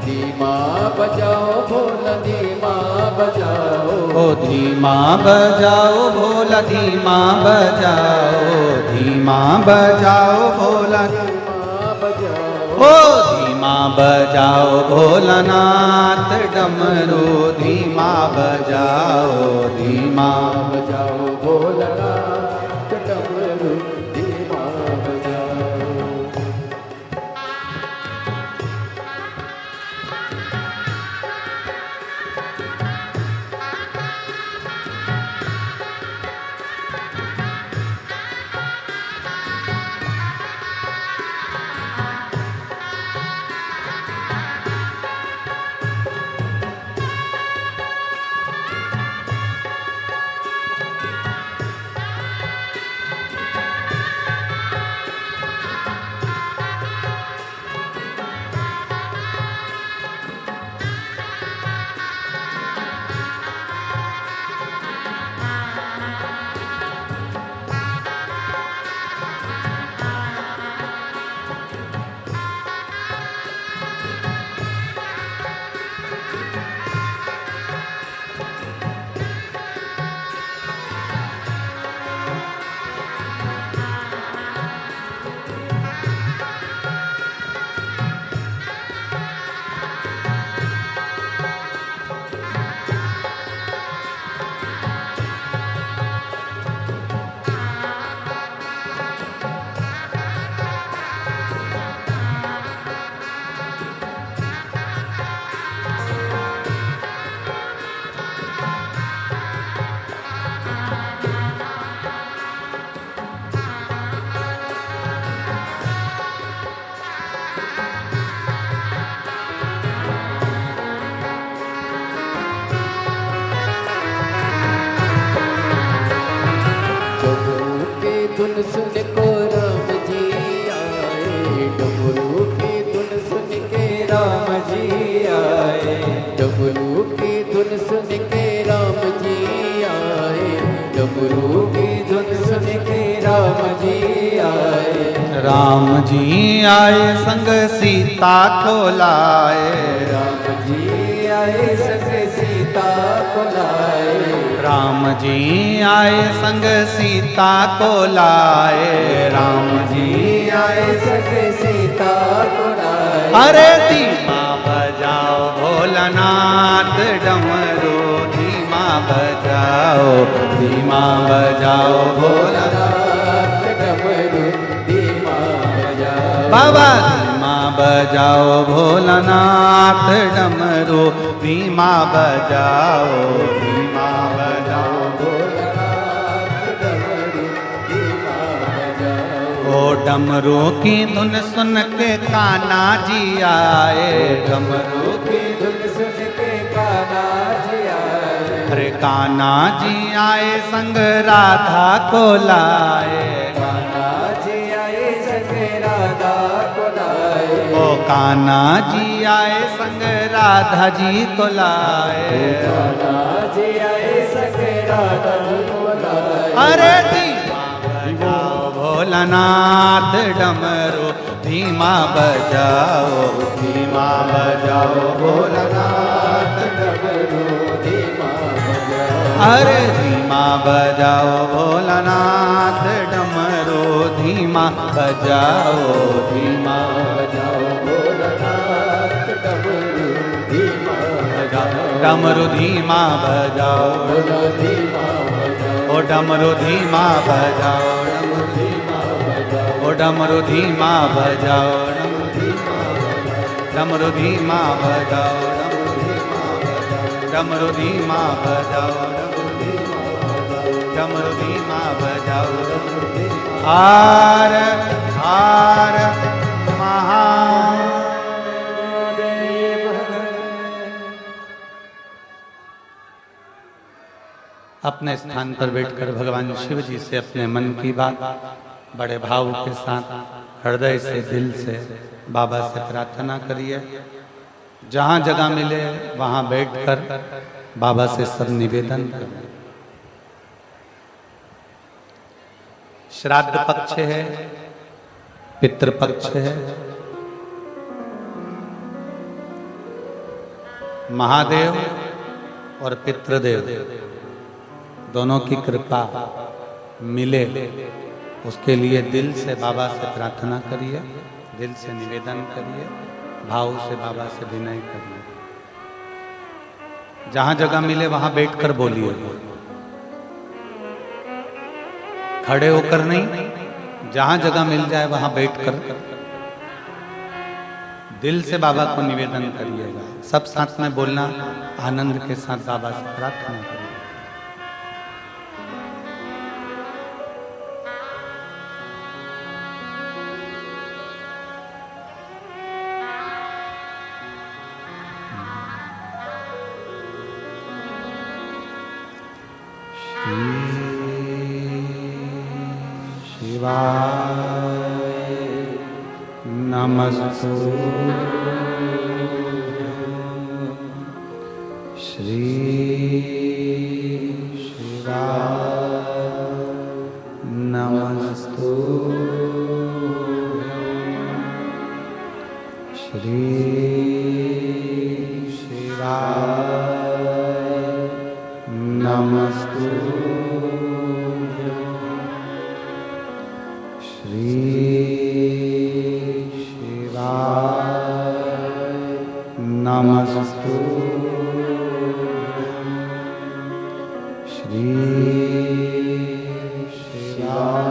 धीमा बजाओ भोला, धीमा बजाओ, ओ धीमा बजाओ भोला, धीमा बजाओ, धीमा बजाओ भोला, धीमा बजाओ, ओ धीमा बजाओ भोलानाथ डमरू, धीमा बजाओ, धीमा बजाओ भोलानाथ डमरू, धीमा बजाओ। डमरू की धुन सुन के राम जी आए। राम जी आए संग सीता को लाए। राम जी आए संग सीता को लाए। राम जी आए संग सीता को लाए। राम जी आए संग सीता को लाए। अरे धीमा बजाओ भोलानाथ डमरू, धीमा बजाओ, धीमा बजाओ भोलानाथ डमरू धीमा बजाओ। बाबा धीमा बजाओ भोलानाथ डमरू, धीमा बजाओ, धीमा बजाओ भोलानाथ डमरू धीमा बजाओ। ओ डमरू की धुन सुन के कान्हा जी आए। डमरू की धुन सुन के कान्हा जी आए। अरे कान्हा जी आए संग राधा को लाए। कान्हा जी आए संग राधा को लाए। ओ कान्हा जी आए संग राधा जी को लाए। कान्हा जी आए संग राधा जी को लाए। अरे धीमा बजाओ भोलानाथ डमरू, धीमा बजाओ, धीमा बजाओ भोलानाथ डमरू धीमा बजाओ। अरे धीमा बजाओ भोलानाथ डमरू, धीमा बजाओ, धीमा बजाओ भोलानाथ डमरू धीमा बजाओ। डमरू धीमा बजाओ, बोलो धीमा बजाओ। ओ डमरू धीमा बजाओ, ओ डमरू धीमा बजाओ, डमरू धीमा बजाओ, डमरू धीमा बजाओ, डमरू धीमा बजाओ। हार हार महादेव। अपने स्थान पर बैठकर भगवान शिव जी से अपने मन की बात बड़े भाव के साथ हृदय से, दिल से बाबा से प्रार्थना करिए। जहाँ जगह मिले वहाँ बैठकर बाबा से सब निवेदन करें। श्राद्ध पक्ष है, पितृ पक्ष है। महादेव और पितृदेव दोनों की कृपा मिले, उसके लिए दिल से बाबा से प्रार्थना करिए, दिल से निवेदन करिए, भाव से बाबा से विनय करिए। जहां जगह मिले वहां बैठकर बोलिए, खड़े होकर नहीं। जहां जगह मिल जाए वहां बैठकर दिल से बाबा को निवेदन करिएगा। सब साथ में बोलना, आनंद के साथ बाबा से प्रार्थना करिए। शिवाय नमस्तु। श्री शिवाय नमस्तु। श्री शिवाय नमस्तु। श्री शिवाय नमस्तु। श्री शिवाय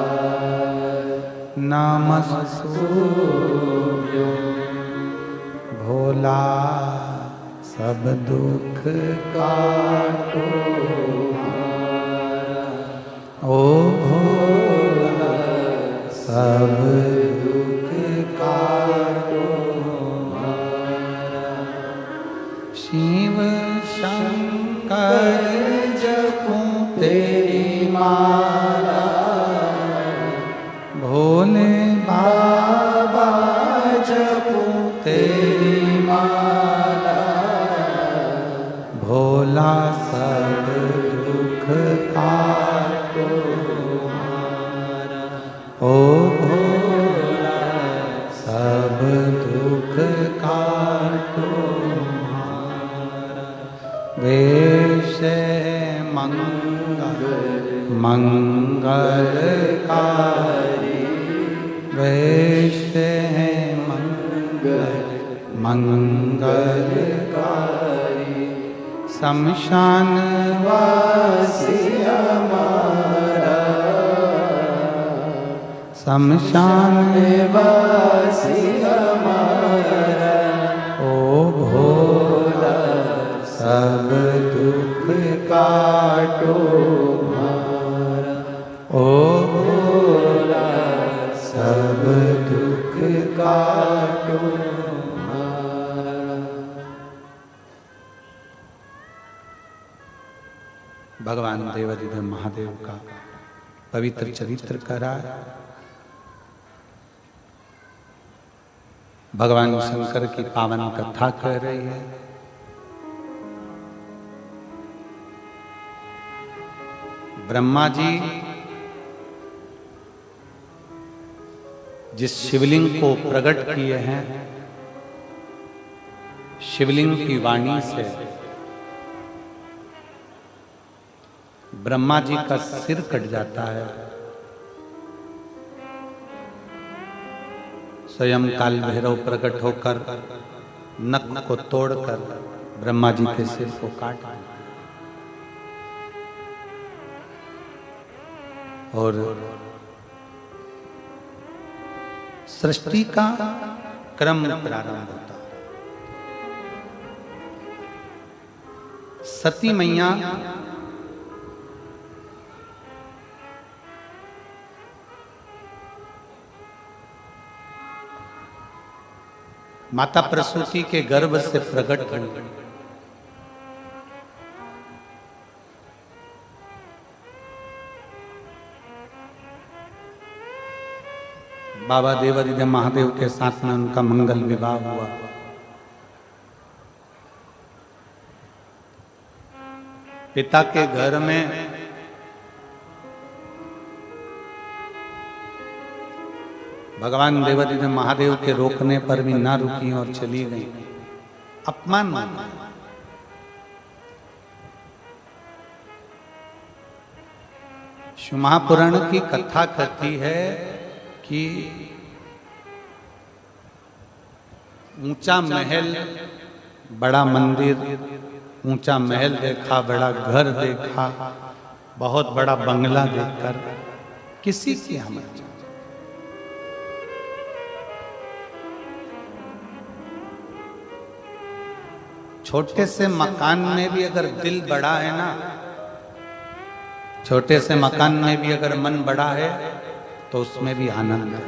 नमस्तु। भोला सब दुख काटो, ओ भोला सब दुख काटो। शिव शंकर जपूं तेरी माला, भोले बाबा जपूं तेरी माला। भोला सब दुख काटो, मंगलकारी, वैश्य है मंगलकारी, शमशान वासी हमारा, शमशान वासी हमारा, ओ भोला सब दुख काटो हमारा, ओ भोला सब दुख काटो हमारा। भगवान देवाधिदेव महादेव का पवित्र चरित्र करा, भगवान शंकर की पावन कथा कर रही है। ब्रह्मा जी जिस शिवलिंग को प्रकट किए हैं, शिवलिंग की वाणी से ब्रह्मा जी का सिर कट जाता है। स्वयं काल भैरव प्रकट होकर नख को तोड़कर ब्रह्मा जी के सिर को काट दिया और सृष्टि का क्रम प्रारंभ होता है। सती मैया माता प्रसूति के गर्भ से प्रकट हुई। बाबा देवाधिदेव महादेव के साथ में उनका मंगल विवाह हुआ। पिता के घर में भगवान देवाधिदेव महादेव के रोकने पर भी ना रुकी और चली गई। अपमान माना। शिव महापुराण की कथा कहती है कि ऊंचा महल, बड़ा मंदिर, ऊंचा महल देखा, बड़ा घर देखा, बहुत बड़ा बंगला देखकर किसी की हमत जाए। छोटे से मकान में भी अगर दिल बड़ा है ना, छोटे से मकान में भी अगर मन बड़ा है तो उसमें भी आनंद है,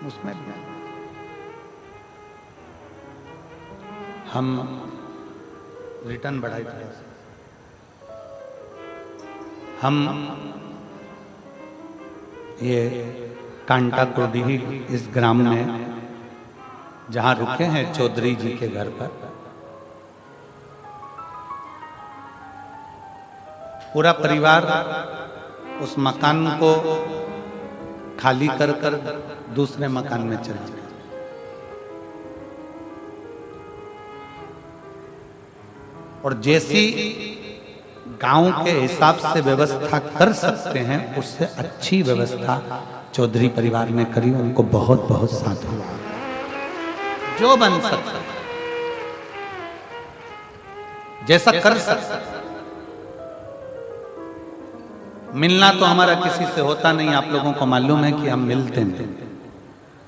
उसमें भी आनंद। हम रिटर्न बढ़ाई थोड़ा सा। हम ये कांटा कोडीही इस ग्राम में जहां रुके हैं चौधरी जी के घर पर, पूरा परिवार उस मकान को खाली कर कर दूसरे मकान में चला गया। और जैसी गांव के हिसाब से व्यवस्था कर सकते हैं उससे अच्छी व्यवस्था चौधरी परिवार ने करी। उनको बहुत बहुत साधुवाद। जो बन सकता है, जैसा कर सकता है। मिलना तो हमारा किसी से होता नहीं, आप लोगों को मालूम है कि हम मिलते नहीं।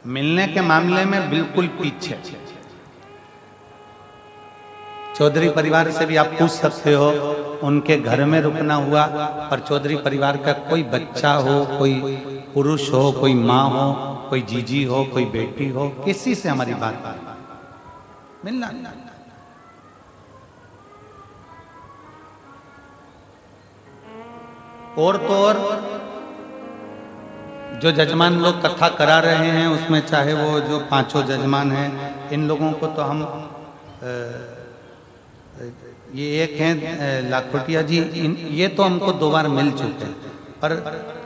मिलने के मामले में बिल्कुल पीछे। चौधरी परिवार से भी आप पूछ सकते हो, उनके घर में रुकना हुआ और चौधरी परिवार का कोई बच्चा हो, कोई पुरुष हो, कोई माँ हो, कोई जीजी हो, कोई बेटी हो, किसी से हमारी बात मिलना। और तो और जो जजमान लोग कथा करा रहे हैं उसमें चाहे वो जो पांचों जजमान हैं, इन लोगों को तो हम ये एक हैं लाखोटिया जी, ये तो हमको 2 बार मिल चुके हैं। पर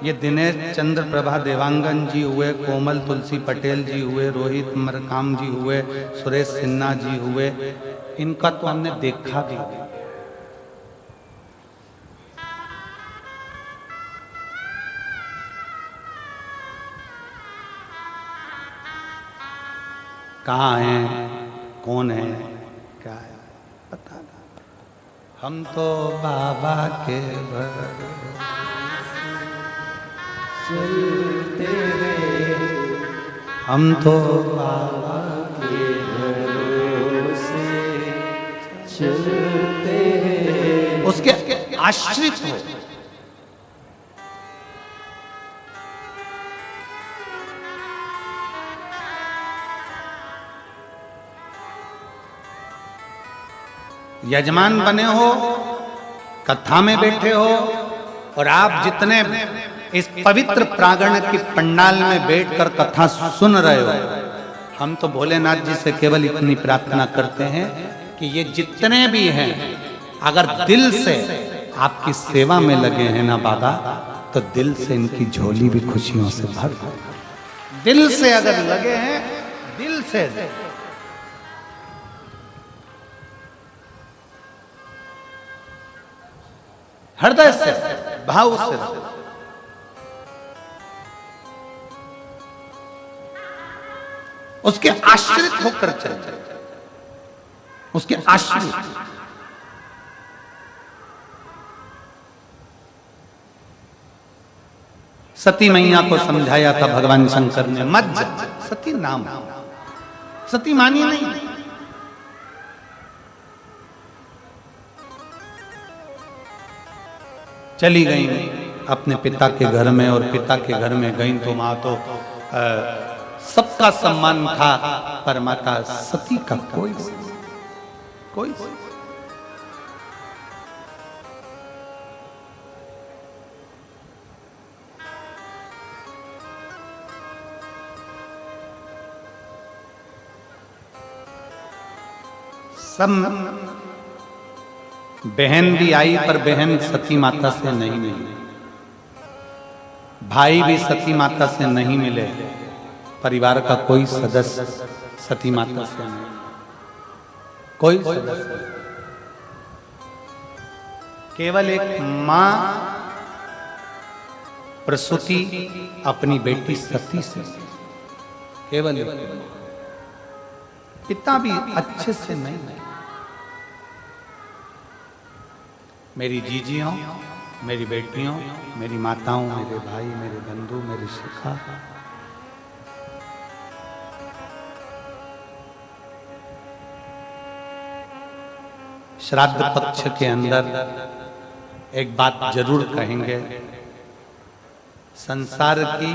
ये दिनेश चंद्र प्रभा देवांगन जी हुए, कोमल तुलसी पटेल जी हुए, रोहित मरकाम जी हुए, सुरेश सिन्हा जी हुए, इनका तो हमने देखा भी। कहाँ हैं, कौन है, क्या है, पता नहीं। हम तो बाबा के चलते हैं, हम तो बाबा के भरोसे चलते हैं। उसके आश्रित हो। यजमान बने हो, कथा में बैठे हो, और आप जितने इस पवित्र प्रांगण की पंडाल में बैठकर कथा सुन रहे हो, हम तो भोलेनाथ जी से केवल इतनी प्रार्थना करते हैं कि ये जितने भी हैं, अगर दिल से आपकी सेवा में लगे हैं ना बाबा, तो दिल से इनकी झोली भी खुशियों से भर दो। दिल से अगर लगे हैं, दिल से, हृदय से, भाव से, उसके आश्रित होकर चलते, उसके आश्रित। सती मैया को समझाया था भगवान शंकर ने, मत जा, सती नाम, सती मानी नहीं। चली गई अपने पिता के घर में, और पिता के घर में गई तो माँ तो सबका सम्मान था, पर माता सती का कोई सब बहन भी आई, पर बहन सती माता से नहीं मिली, भाई भी सती माता से नहीं मिले, परिवार का कोई सदस्य सती माता से नहीं, कोई सदस्य, केवल एक मां प्रसूति अपनी बेटी सती से, केवल पिता भी अच्छे से नहीं। मेरी जीजियों, मेरी बेटियों, मेरी माताओं, मेरे भाई, मेरे बंधु, मेरी शिखा, श्राद्ध पक्ष के अंदर एक बात जरूर कहेंगे, संसार की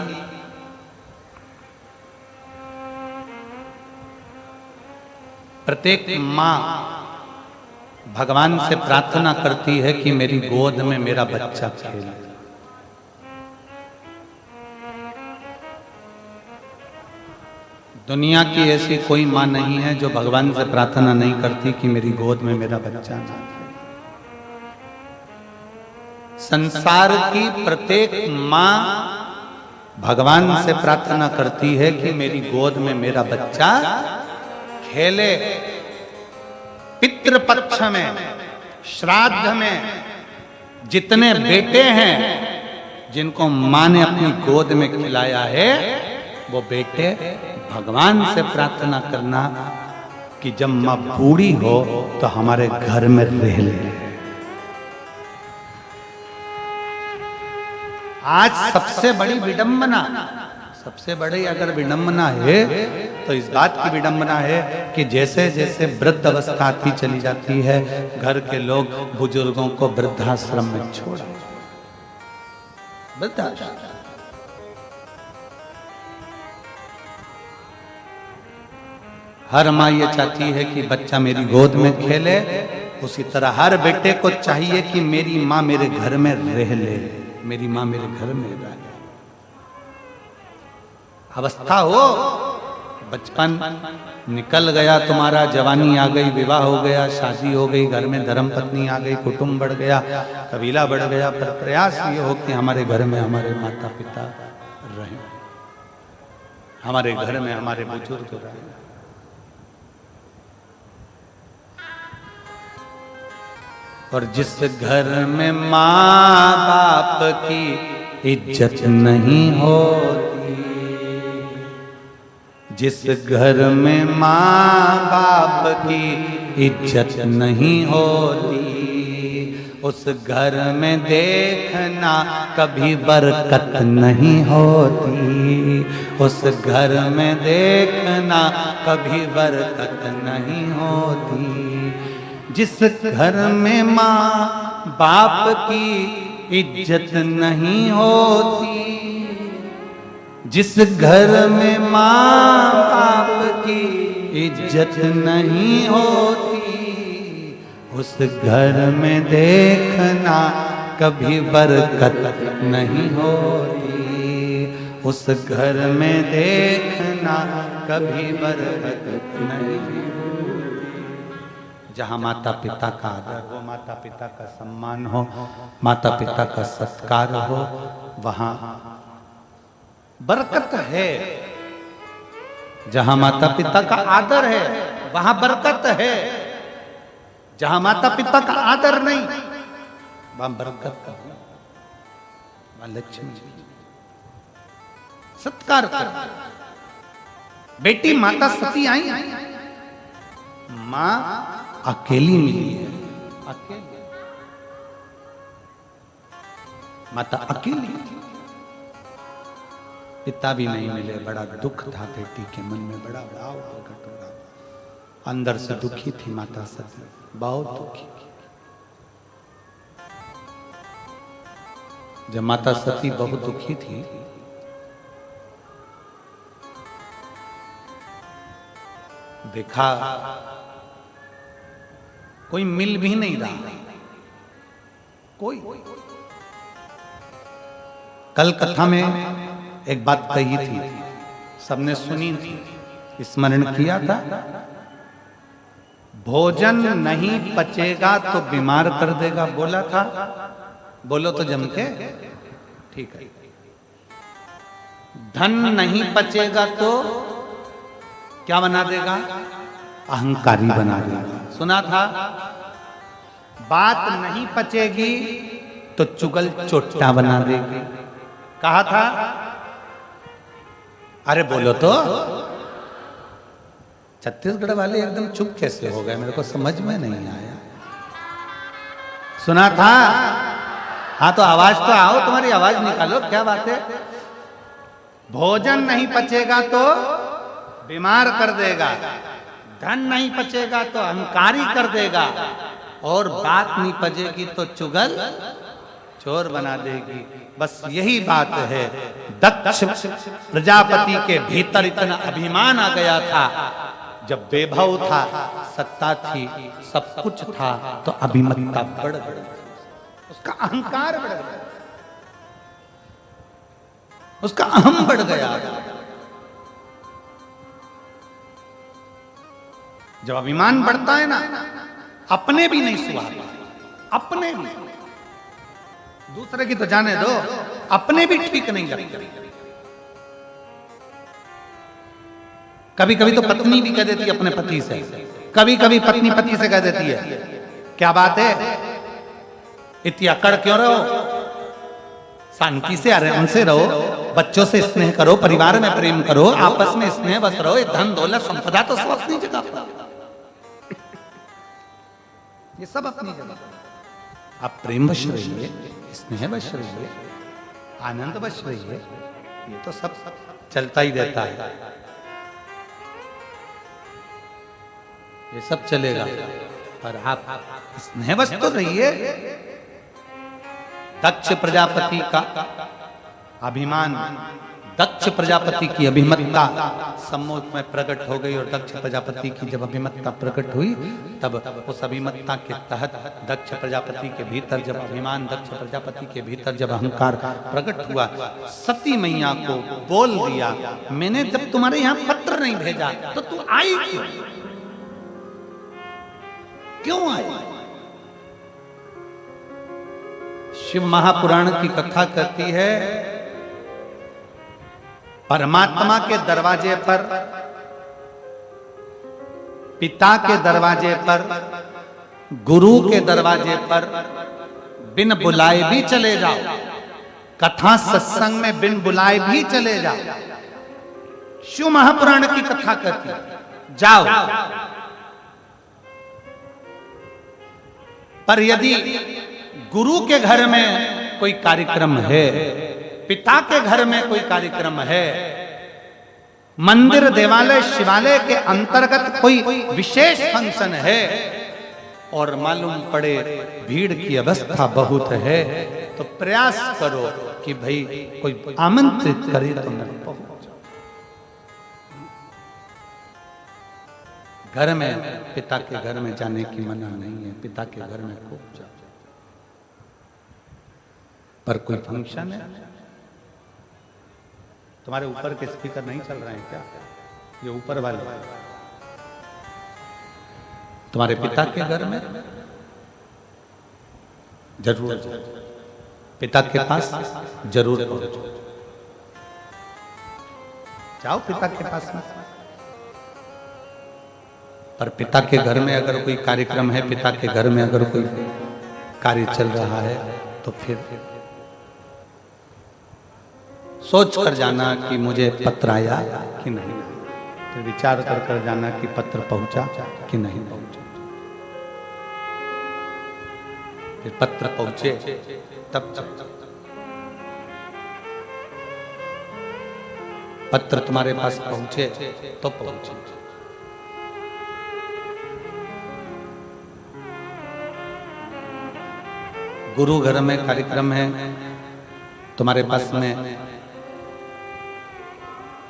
प्रत्येक मां भगवान से प्रार्थना करती है कि मेरी गोद में मेरा बच्चा खेले। दुनिया की ऐसी कोई मां नहीं है जो भगवान से प्रार्थना नहीं करती कि मेरी गोद में मेरा बच्चा ना खेले। संसार की प्रत्येक मां भगवान से प्रार्थना करती है कि मेरी गोद में मेरा बच्चा खेले। पितृपक्ष में, श्राद्ध में जितने बेटे हैं जिनको मां ने अपनी गोद में खिलाया है, वो बेटे भगवान से प्रार्थना करना कि जब मां बूढ़ी हो तो हमारे घर में रह ले। आज सबसे बड़ी विडंबना, सबसे बड़ी अगर विडंबना है तो इस बात की विडंबना है कि जैसे जैसे वृद्ध अवस्था आती चली जाती है, घर के लोग बुजुर्गों को वृद्धाश्रम में छोड़ा। वृद्धाश्रम, हर माँ ये चाहती है कि बच्चा मेरी गोद में खेले, उसी तरह हर बेटे को चाहिए कि मेरी माँ मेरे घर में रह ले, मेरी माँ मेरे घर में रहे। अवस्था हो, बचपन निकल गया तुम्हारा, जवानी आ गई, विवाह हो गया, शादी हो गई, घर में धर्म पत्नी आ गई, कुटुंब बढ़ गया, कबीला बढ़ गया, पर प्रयास ये हो कि हमारे घर में हमारे माता पिता रहें, हमारे घर में हमारे बुजुर्ग रहें। और जिस घर में माँ बाप की इज्जत नहीं होती, जिस घर में माँ बाप की इज्जत नहीं होती, उस घर में देखना कभी बरकत नहीं होती। उस घर में देखना कभी बरकत नहीं होती। जिस घर में माँ बाप की इज्जत नहीं होती, जिस घर में माँ बाप की इज्जत नहीं होती, उस घर में देखना कभी बरकत नहीं होती। उस घर में देखना कभी बरकत नहीं होती। जहाँ माता पिता का आदर हो, माता पिता का सम्मान हो, माता पिता का सत्कार हो, वहाँ बरकत है। जहाँ माता पिता का आदर है वहाँ बरकत है। जहां माता पिता का आदर नहीं वहां बरकत का, वहां लक्ष्मी सत्कार कर। बेटी माता सती आई, मां अकेली मिली है, अकेली माता अकेली, पिता भी नहीं मिले। बड़ा दुख था बेटी के मन में, बड़ा भाव प्रकट हो रहा, अंदर से दुखी थी माता सती, बहुत दुखी। जब माता सती बहुत दुखी थी, देखा कोई मिल भी नहीं रहा, कोई। कल कथा में एक बात कही थी, सबने सुनी थी, स्मरण किया था। भोजन नहीं पचेगा तो बीमार कर देगा, बोला था। बोलो तो जम के, ठीक है। धन नहीं पचेगा तो क्या बना देगा? अहंकारी बना देगा, सुना था। बात नहीं पचेगी तो चुगल चोट्टा बना देगी, कहा था। अरे बोलो तो। छत्तीसगढ़ वाले एकदम चुप कैसे हो गए, मेरे को समझ में नहीं आया। सुना था? हाँ तो आवाज तो आओ, तुम्हारी आवाज निकालो, क्या बात है। भोजन नहीं पचेगा तो बीमार कर देगा, धन नहीं पचेगा तो अहंकारी कर देगा, और बात नहीं पचेगी तो चुगल चोर बना देगी। बस यही बात है। दक्ष प्रजापति के भीतर इतना अभिमान आ गया था, जब वैभव था, सत्ता थी, सब कुछ था, तो अभिमतता बढ़ गई, उसका अहंकार बढ़ गया, उसका अहम बढ़ गया। जब अभिमान बढ़ता है ना, अपने भी नहीं सुहाता, अपने भी, दूसरे की तो जाने दो, अपने भी ठीक नहीं लगते। कभी कभी तो पत्नी भी कह देती है अपने पति से, कभी कभी पत्नी पति से कह देती है, क्या बात है, इतनी अकड़ क्यों रहो, शांति से आराम से रहो, बच्चों से स्नेह करो, परिवार में प्रेम करो, आपस में स्नेह बस रहो। ये धन दौलत संपदा तो सब अपनी जगह पर, ये सब अपनी जगह। आप प्रेम वश रहिए, स्नेह वश रहिए, आनंद वश रहिए, ये तो सब चलता ही रहता है, ये सब चलेगा। पर आप स्नेहवश तो रहिए। दक्ष प्रजापति का अभिमान, दक्ष प्रजापति की अभिमतता सम्मुख में प्रकट हो गई, और दक्ष प्रजापति की जब अभिमतता प्रकट हुई, तब उस अभिमतता के तहत दक्ष प्रजापति के भीतर जब अभिमान, दक्ष प्रजापति के भीतर जब अहंकार प्रकट हुआ, सती मैया को बोल दिया, मैंने जब तुम्हारे यहाँ पत्र नहीं भेजा तो तू आई क्यों, क्यों आई? शिव महापुराण की कथा कहती है, परमात्मा के दरवाजे पर, पिता के दरवाजे पर, गुरु के दरवाजे पर बिन बुलाए भी चले जाओ, कथा सत्संग में बिन बुलाए भी चले जाओ, शिव महापुराण की कथा कहती है, जाओ। पर यदि गुरु के घर में कोई कार्यक्रम है, पिता के घर में कोई कार्यक्रम है, मंदिर देवालय शिवालय के अंतर्गत कोई विशेष फंक्शन है और मालूम पड़े भीड़ की अवस्था बहुत है, तो प्रयास करो कि भाई कोई आमंत्रित करे तो मैं पहुंच। घर में पिता के घर में जाने की मना नहीं है, पिता के घर में खूब जाओ। पर कोई फंक्शन है, तुम्हारे ऊपर के स्पीकर नहीं चल रहे हैं क्या? ये ऊपर वाले तुम्हारे पिता के घर में जरूर जाओ, पिता के पास जरूर पहुंचो। जाओ पिता के पास में। पर पिता के घर में अगर कोई कार्यक्रम है, पिता के घर में अगर कोई कार्य चल रहा है, तो फिर सोच कर जाना कि मुझे पत्र आया कि नहीं, फिर विचार कर कर जाना कि पत्र पहुंचा कि नहीं पहुंचा। फिर पत्र पहुंचे तब पत्र तुम्हारे पास पहुंचे तो पहुंचे। गुरु घर में कार्यक्रम है तुम्हारे पास में,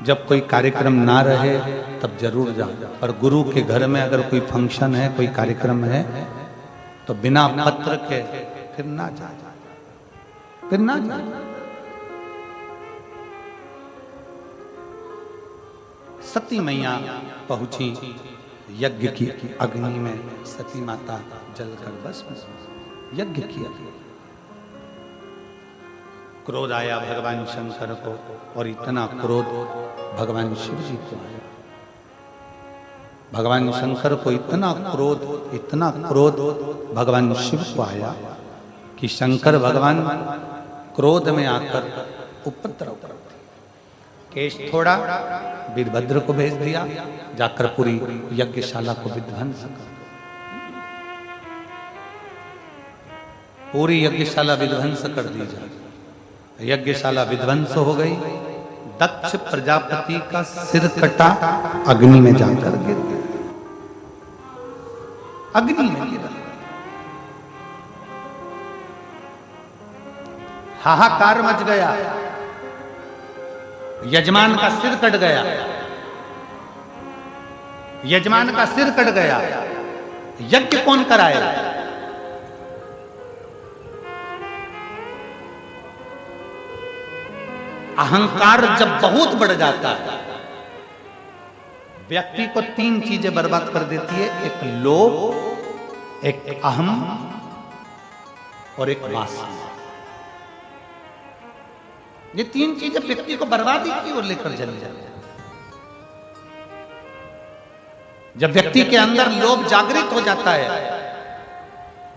जब कोई कार्यक्रम ना रहे तब जरूर जाओ। और गुरु के घर में अगर कोई फंक्शन है, कोई कार्यक्रम है, तो बिना पत्र के फिर ना जाओ, फिर ना जाओ। सती मैया पहुंची यज्ञ की अग्नि में, सती माता जलकर बस यज्ञ किया। क्रोध आया भगवान शंकर को, और इतना क्रोध भगवान शिव जी को आया। भगवान शंकर को इतना क्रोध भगवान शिव को आया कि शंकर भगवान क्रोध में आकर उपद्रव कर दिया। केश थोड़ा, वीरभद्र को भेज दिया, जाकर पूरी यज्ञशाला को विध्वंस कर, पूरी यज्ञशाला विध्वंस कर दी जाए। यज्ञशाला विध्वंस हो गई। दक्ष प्रजापति का सिर कटा, अग्नि में जाकर गिर गया, अग्नि में गिरा। हाहाकार मच गया, यजमान का सिर कट गया, यजमान का सिर कट गया। यज्ञ कौन कराए? अहंकार जब बहुत बढ़ जाता है, व्यक्ति को तीन चीजें बर्बाद कर देती है, एक लोभ, एक अहम और एक वासना। ये तीन चीजें व्यक्ति को बर्बादी की ओर लेकर चली जाती है। जब व्यक्ति के अंदर लोभ जागृत हो जाता है,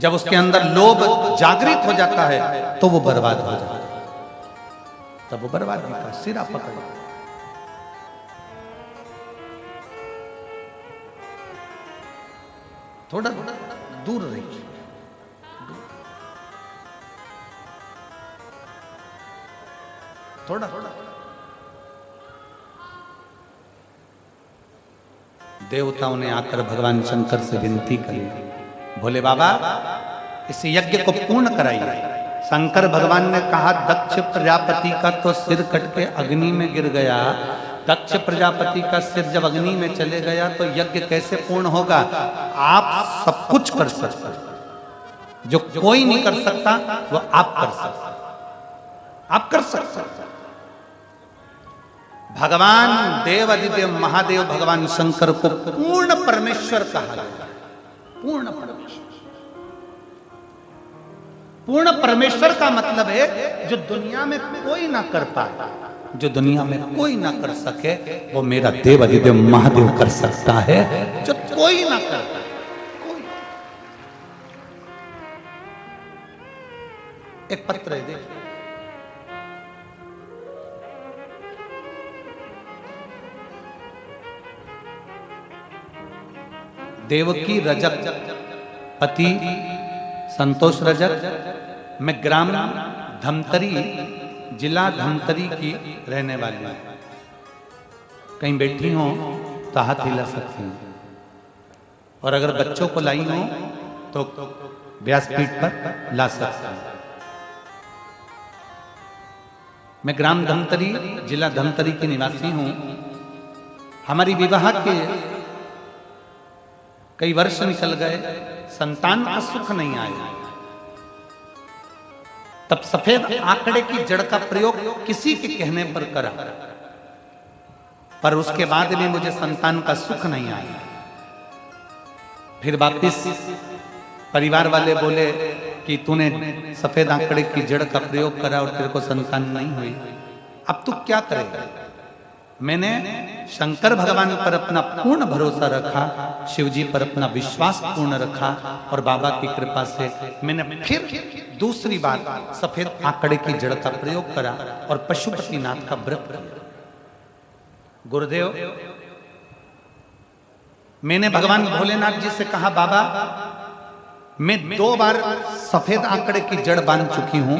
जब उसके अंदर लोभ जागृत हो जाता है, तो वो बर्बाद हो जाता है, तब वो बर्बादी का सिरा पकड़। थोड़ा दूर रहिए, थोड़ा देवताओं ने आकर भगवान शंकर से विनती करी, भोले बाबा इस यज्ञ को पूर्ण कराइए। शंकर भगवान ने कहा, दक्ष प्रजापति का तो सिर कट के अग्नि में गिर गया। दक्ष प्रजापति का सिर जब अग्नि में चले गया तो यज्ञ कैसे पूर्ण होगा? आप सब कुछ कर सकते, जो कोई नहीं कर सकता वो आप कर सकते, आप कर सकते। भगवान देवादिदेव महादेव भगवान शंकर को पूर्ण परमेश्वर कहा गया। पूर्ण परमेश्वर, पूर्ण परमेश्वर का मतलब है जो दुनिया में कोई ना कर पाए, जो दुनिया में कोई ना कर सके, वो मेरा देवादिदेव महादेव कर सकता है, जो कोई ना कर पाए। कोई। एक पत्र है, देखिए, देवकी रजक पति संतोष रजक, मैं ग्राम धमतरी, जिला धमतरी की रहने वाली हूँ। कहीं बैठी हो तो हाथ हिला सकती हूँ, और अगर बच्चों को लाई हो तो व्यासपीठ पर ला सकते हैं। मैं ग्राम धमतरी, जिला धमतरी की निवासी हूं। हमारी विवाह के कई वर्ष निकल गए, संतान का सुख नहीं आया। तब सफेद आंकड़े की जड़ का प्रयोग किसी के कहने पर करा, पर उसके बाद भी मुझे संतान का सुख नहीं आया। फिर वापिस परिवार वाले बोले कि तूने सफेद आंकड़े की जड़ का प्रयोग करा और तेरे को संतान नहीं हुई, अब तू क्या करेगा? मैंने शंकर भगवान पर अपना पूर्ण भरोसा रखा, शिव जी पर अपना विश्वास पूर्ण रखा, और बाबा की कृपा से मैंने फिर दूसरी बार सफेद आंकड़े की जड़ का प्रयोग करा और पशुपतिनाथ का व्रत किया। गुरुदेव, मैंने भगवान भोलेनाथ जी से कहा, बाबा मैं 2 बार सफेद आंकड़े की जड़ बांध चुकी हूं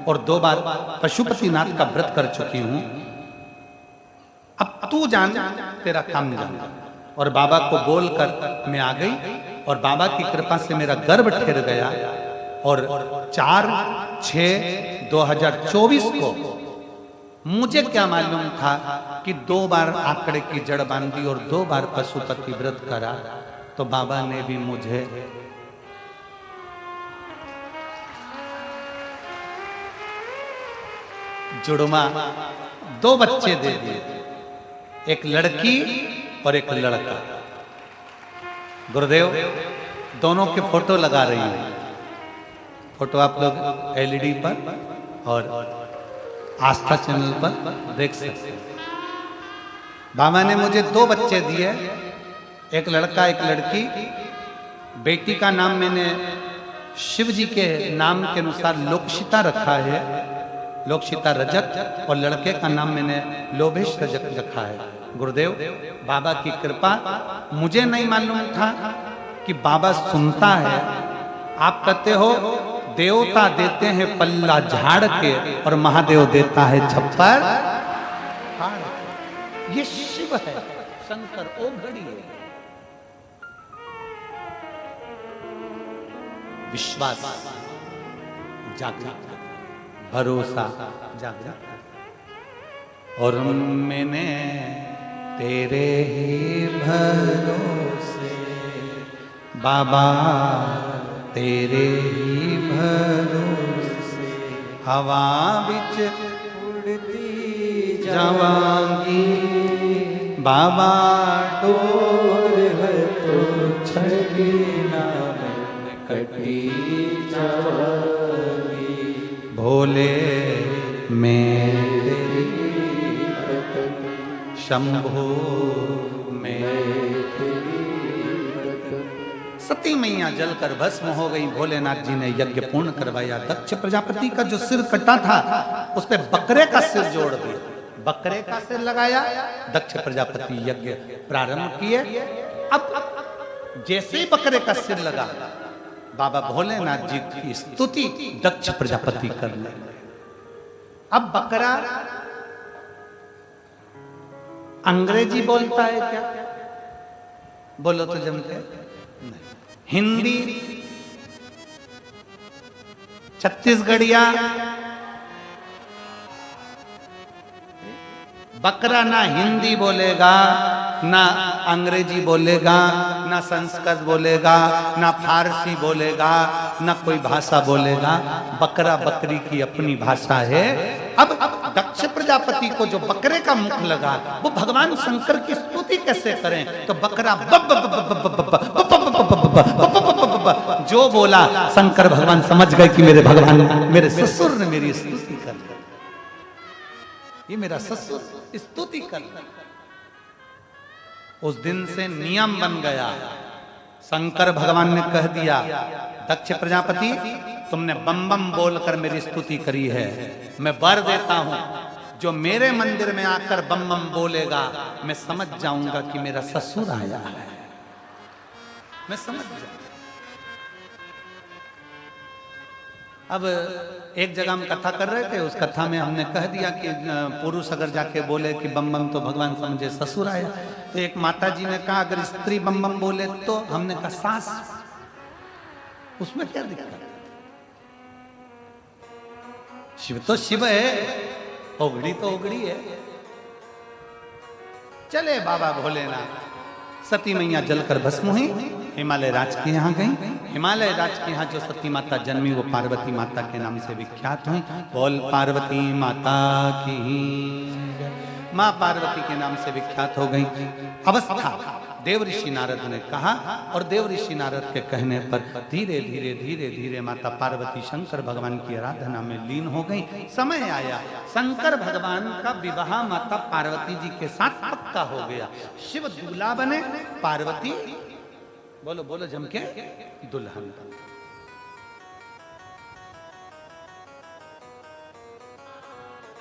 और 2 बार पशुपतिनाथ का व्रत कर चुकी हूं, अब तू जान, तेरा काम जान। और बाबा को बोलकर मैं आ गई, और बाबा की कृपा से मेरा गर्भ ठहर गया, और 4/6/2024 को मुझे क्या मालूम था कि 2 बार आंकड़े की जड़ बांधी और 2 बार पशुपति व्रत करा, तो बाबा ने भी मुझे जुड़वा 2 बच्चे दे दिए, एक लड़की और एक लड़का। गुरुदेव, दोनों के फोटो लगा रही हूं, फोटो आप लोग एलईडी पर और आस्था चैनल पर देख सकते हैं। बाबा ने मुझे 2 बच्चे दिए, एक लड़का एक लड़की। बेटी का नाम मैंने शिव जी के नाम के अनुसार लोकशिता रखा है, लोकशिता रजक, और लड़के का नाम मैंने लोभेश रजक रखा है। गुरुदेव, बाबा की कृपा, मुझे नहीं मालूम था कि बाबा सुनता है। आप कहते हो देवता देते हैं पल्ला झाड़ के और महादेव देता है छप्पर फाड़। ये शिव है, शंकर ओघड़ी है। विश्वास जागृत, भरोसा जागृत, और मैंने तेरे ही भरोसे बाबा, तेरे ही भरोसे हवा बिच उड़ती जावांगी, बाबा डोर है तो छड़ी नाम कटी जावांगी, भोले मैं तेरी शंभो मैं। सती मैया जलकर भस्म हो गई। भोलेनाथ जी ने यज्ञ पूर्ण करवाया। दक्ष प्रजापति का जो सिर कटा था उस पे बकरे का सिर जोड़ दिया, बकरे का सिर लगाया। दक्ष प्रजापति यज्ञ प्रारंभ किए। अब जैसे ही बकरे का सिर लगा, बाबा भोलेनाथ जी की स्तुति दक्ष प्रजापति करने। अब बकरा अंग्रेजी बोलता है क्या? बोलो तो जमते नहीं। हिंदी, छत्तीसगढ़िया, बकरा ना हिंदी बोलेगा, ना अंग्रेजी बोलेगा, ना संस्कृत बोलेगा, ना फारसी बोलेगा, ना कोई भाषा बोलेगा। बकरा बकरी की अपनी भाषा है। अब दक्ष प्रजापति को जो बकरे का मुख लगा, वो भगवान शंकर की स्तुति कैसे करें? तो बकरा जो बोला, शंकर भगवान समझ गए कि मेरे भगवान, मेरे ससुर ने मेरी स्तुति कर दी। ये मेरा ससुर स्तुति कर दी। उस दिन से नियम बन गया। शंकर भगवान ने कह दिया, दक्ष प्रजापति तुमने बम बम बोलकर मेरी स्तुति करी है, मैं वर देता हूं, जो मेरे मंदिर में आकर बम बम बोलेगा, मैं समझ जाऊंगा कि मेरा ससुर आया है। मैं समझ जाऊं। अब एक जगह हम कथा कर रहे थे, उस कथा में हमने कह दिया कि पुरुष अगर जाके बोले कि बम बम तो भगवान समझे ससुर आया। तो एक माता जी ने कहा अगर स्त्री बम बम बोले तो, हमने कहा सास, उसमें क्या दिक्कत? शिव तो शिव है, ओगड़ी तो ओगड़ी है। चले बाबा भोलेनाथ। सती मैया जलकर भस्म हुई, हिमालय राज के यहाँ गई। हिमालय राज के यहाँ जो सती माता जन्मी वो पार्वती माता के नाम से विख्यात हुई। बोल पार्वती माता की, माँ पार्वती के नाम से विख्यात हो गई। अवस्था देव ऋषि नारद ने कहा, और देव ऋषि नारद के कहने पर धीरे धीरे धीरे धीरे माता पार्वती शंकर भगवान की आराधना में लीन हो गई। समय आया, शंकर भगवान का विवाह माता पार्वती जी के साथ पक्का हो गया। शिव दूल्हा बने, पार्वती बोलो बोलो जम के दुल्हन।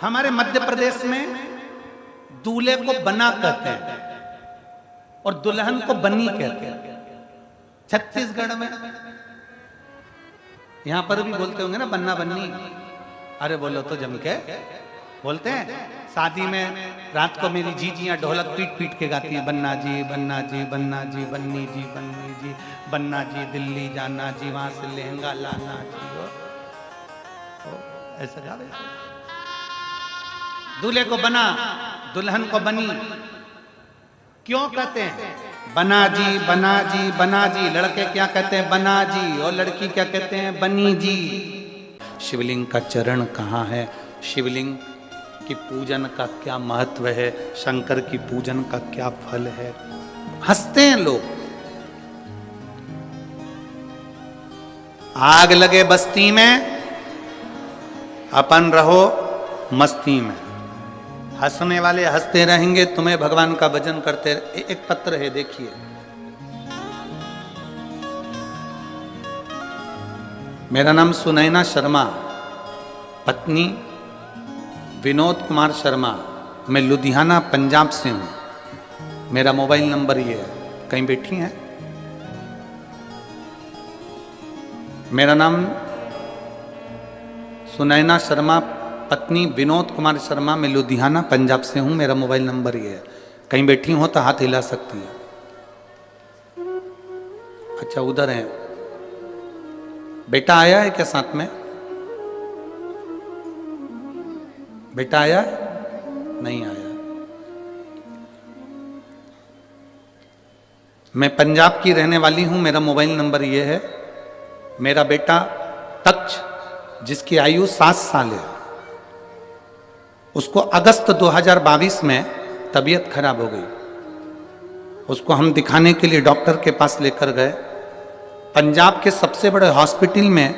हमारे मध्य प्रदेश में दूल्हे को बना कहते हैं और दुल्हन को बनी कहते हैं। छत्तीसगढ़ में यहां पर भी बोलते होंगे ना बन्ना बन्नी। अरे बोलो तो जम के बोलते हैं। शादी में रात को मेरी जीजियां ढोलक पीट पीट के गाती हैं, बन्ना जी बन्ना जी बन्ना जी बन्नी जी बन्नी जी बन्ना जी दिल्ली जाना जी, वहां से लहंगा लाना जी। ऐसा गा रहे, दूल्हे को बना, दुल्हन को बनी। क्यों कहते हैं बना जी बना जी बना जी? लड़के क्या कहते हैं बना जी, और लड़की क्या कहते हैं बनी जी। शिवलिंग का चरण कहाँ है? शिवलिंग की पूजन का क्या महत्व है? शंकर की पूजन का क्या फल है? हंसते हैं लोग। आग लगे बस्ती में, अपन रहो मस्ती में। हंसने वाले हंसते रहेंगे, तुम्हें भगवान का भजन करते। एक पत्र है देखिए, मेरा नाम सुनैना शर्मा, पत्नी विनोद कुमार शर्मा, मैं लुधियाना पंजाब से हूं। मेरा मोबाइल नंबर ये है, कहीं बैठी हैं? मेरा नाम सुनैना शर्मा, पत्नी विनोद कुमार शर्मा, मैं लुधियाना पंजाब से हूं। मेरा मोबाइल नंबर ये है, कहीं बैठी हो तो हाथ हिला सकती है। अच्छा उधर है। बेटा आया है क्या साथ में? बेटा आया? नहीं आया। मैं पंजाब की रहने वाली हूं। मेरा मोबाइल नंबर ये है। मेरा बेटा तक्ष, जिसकी आयु 7 साल है, उसको अगस्त 2022 में तबीयत खराब हो गई। उसको हम दिखाने के लिए डॉक्टर के पास लेकर गए। पंजाब के सबसे बड़े हॉस्पिटल में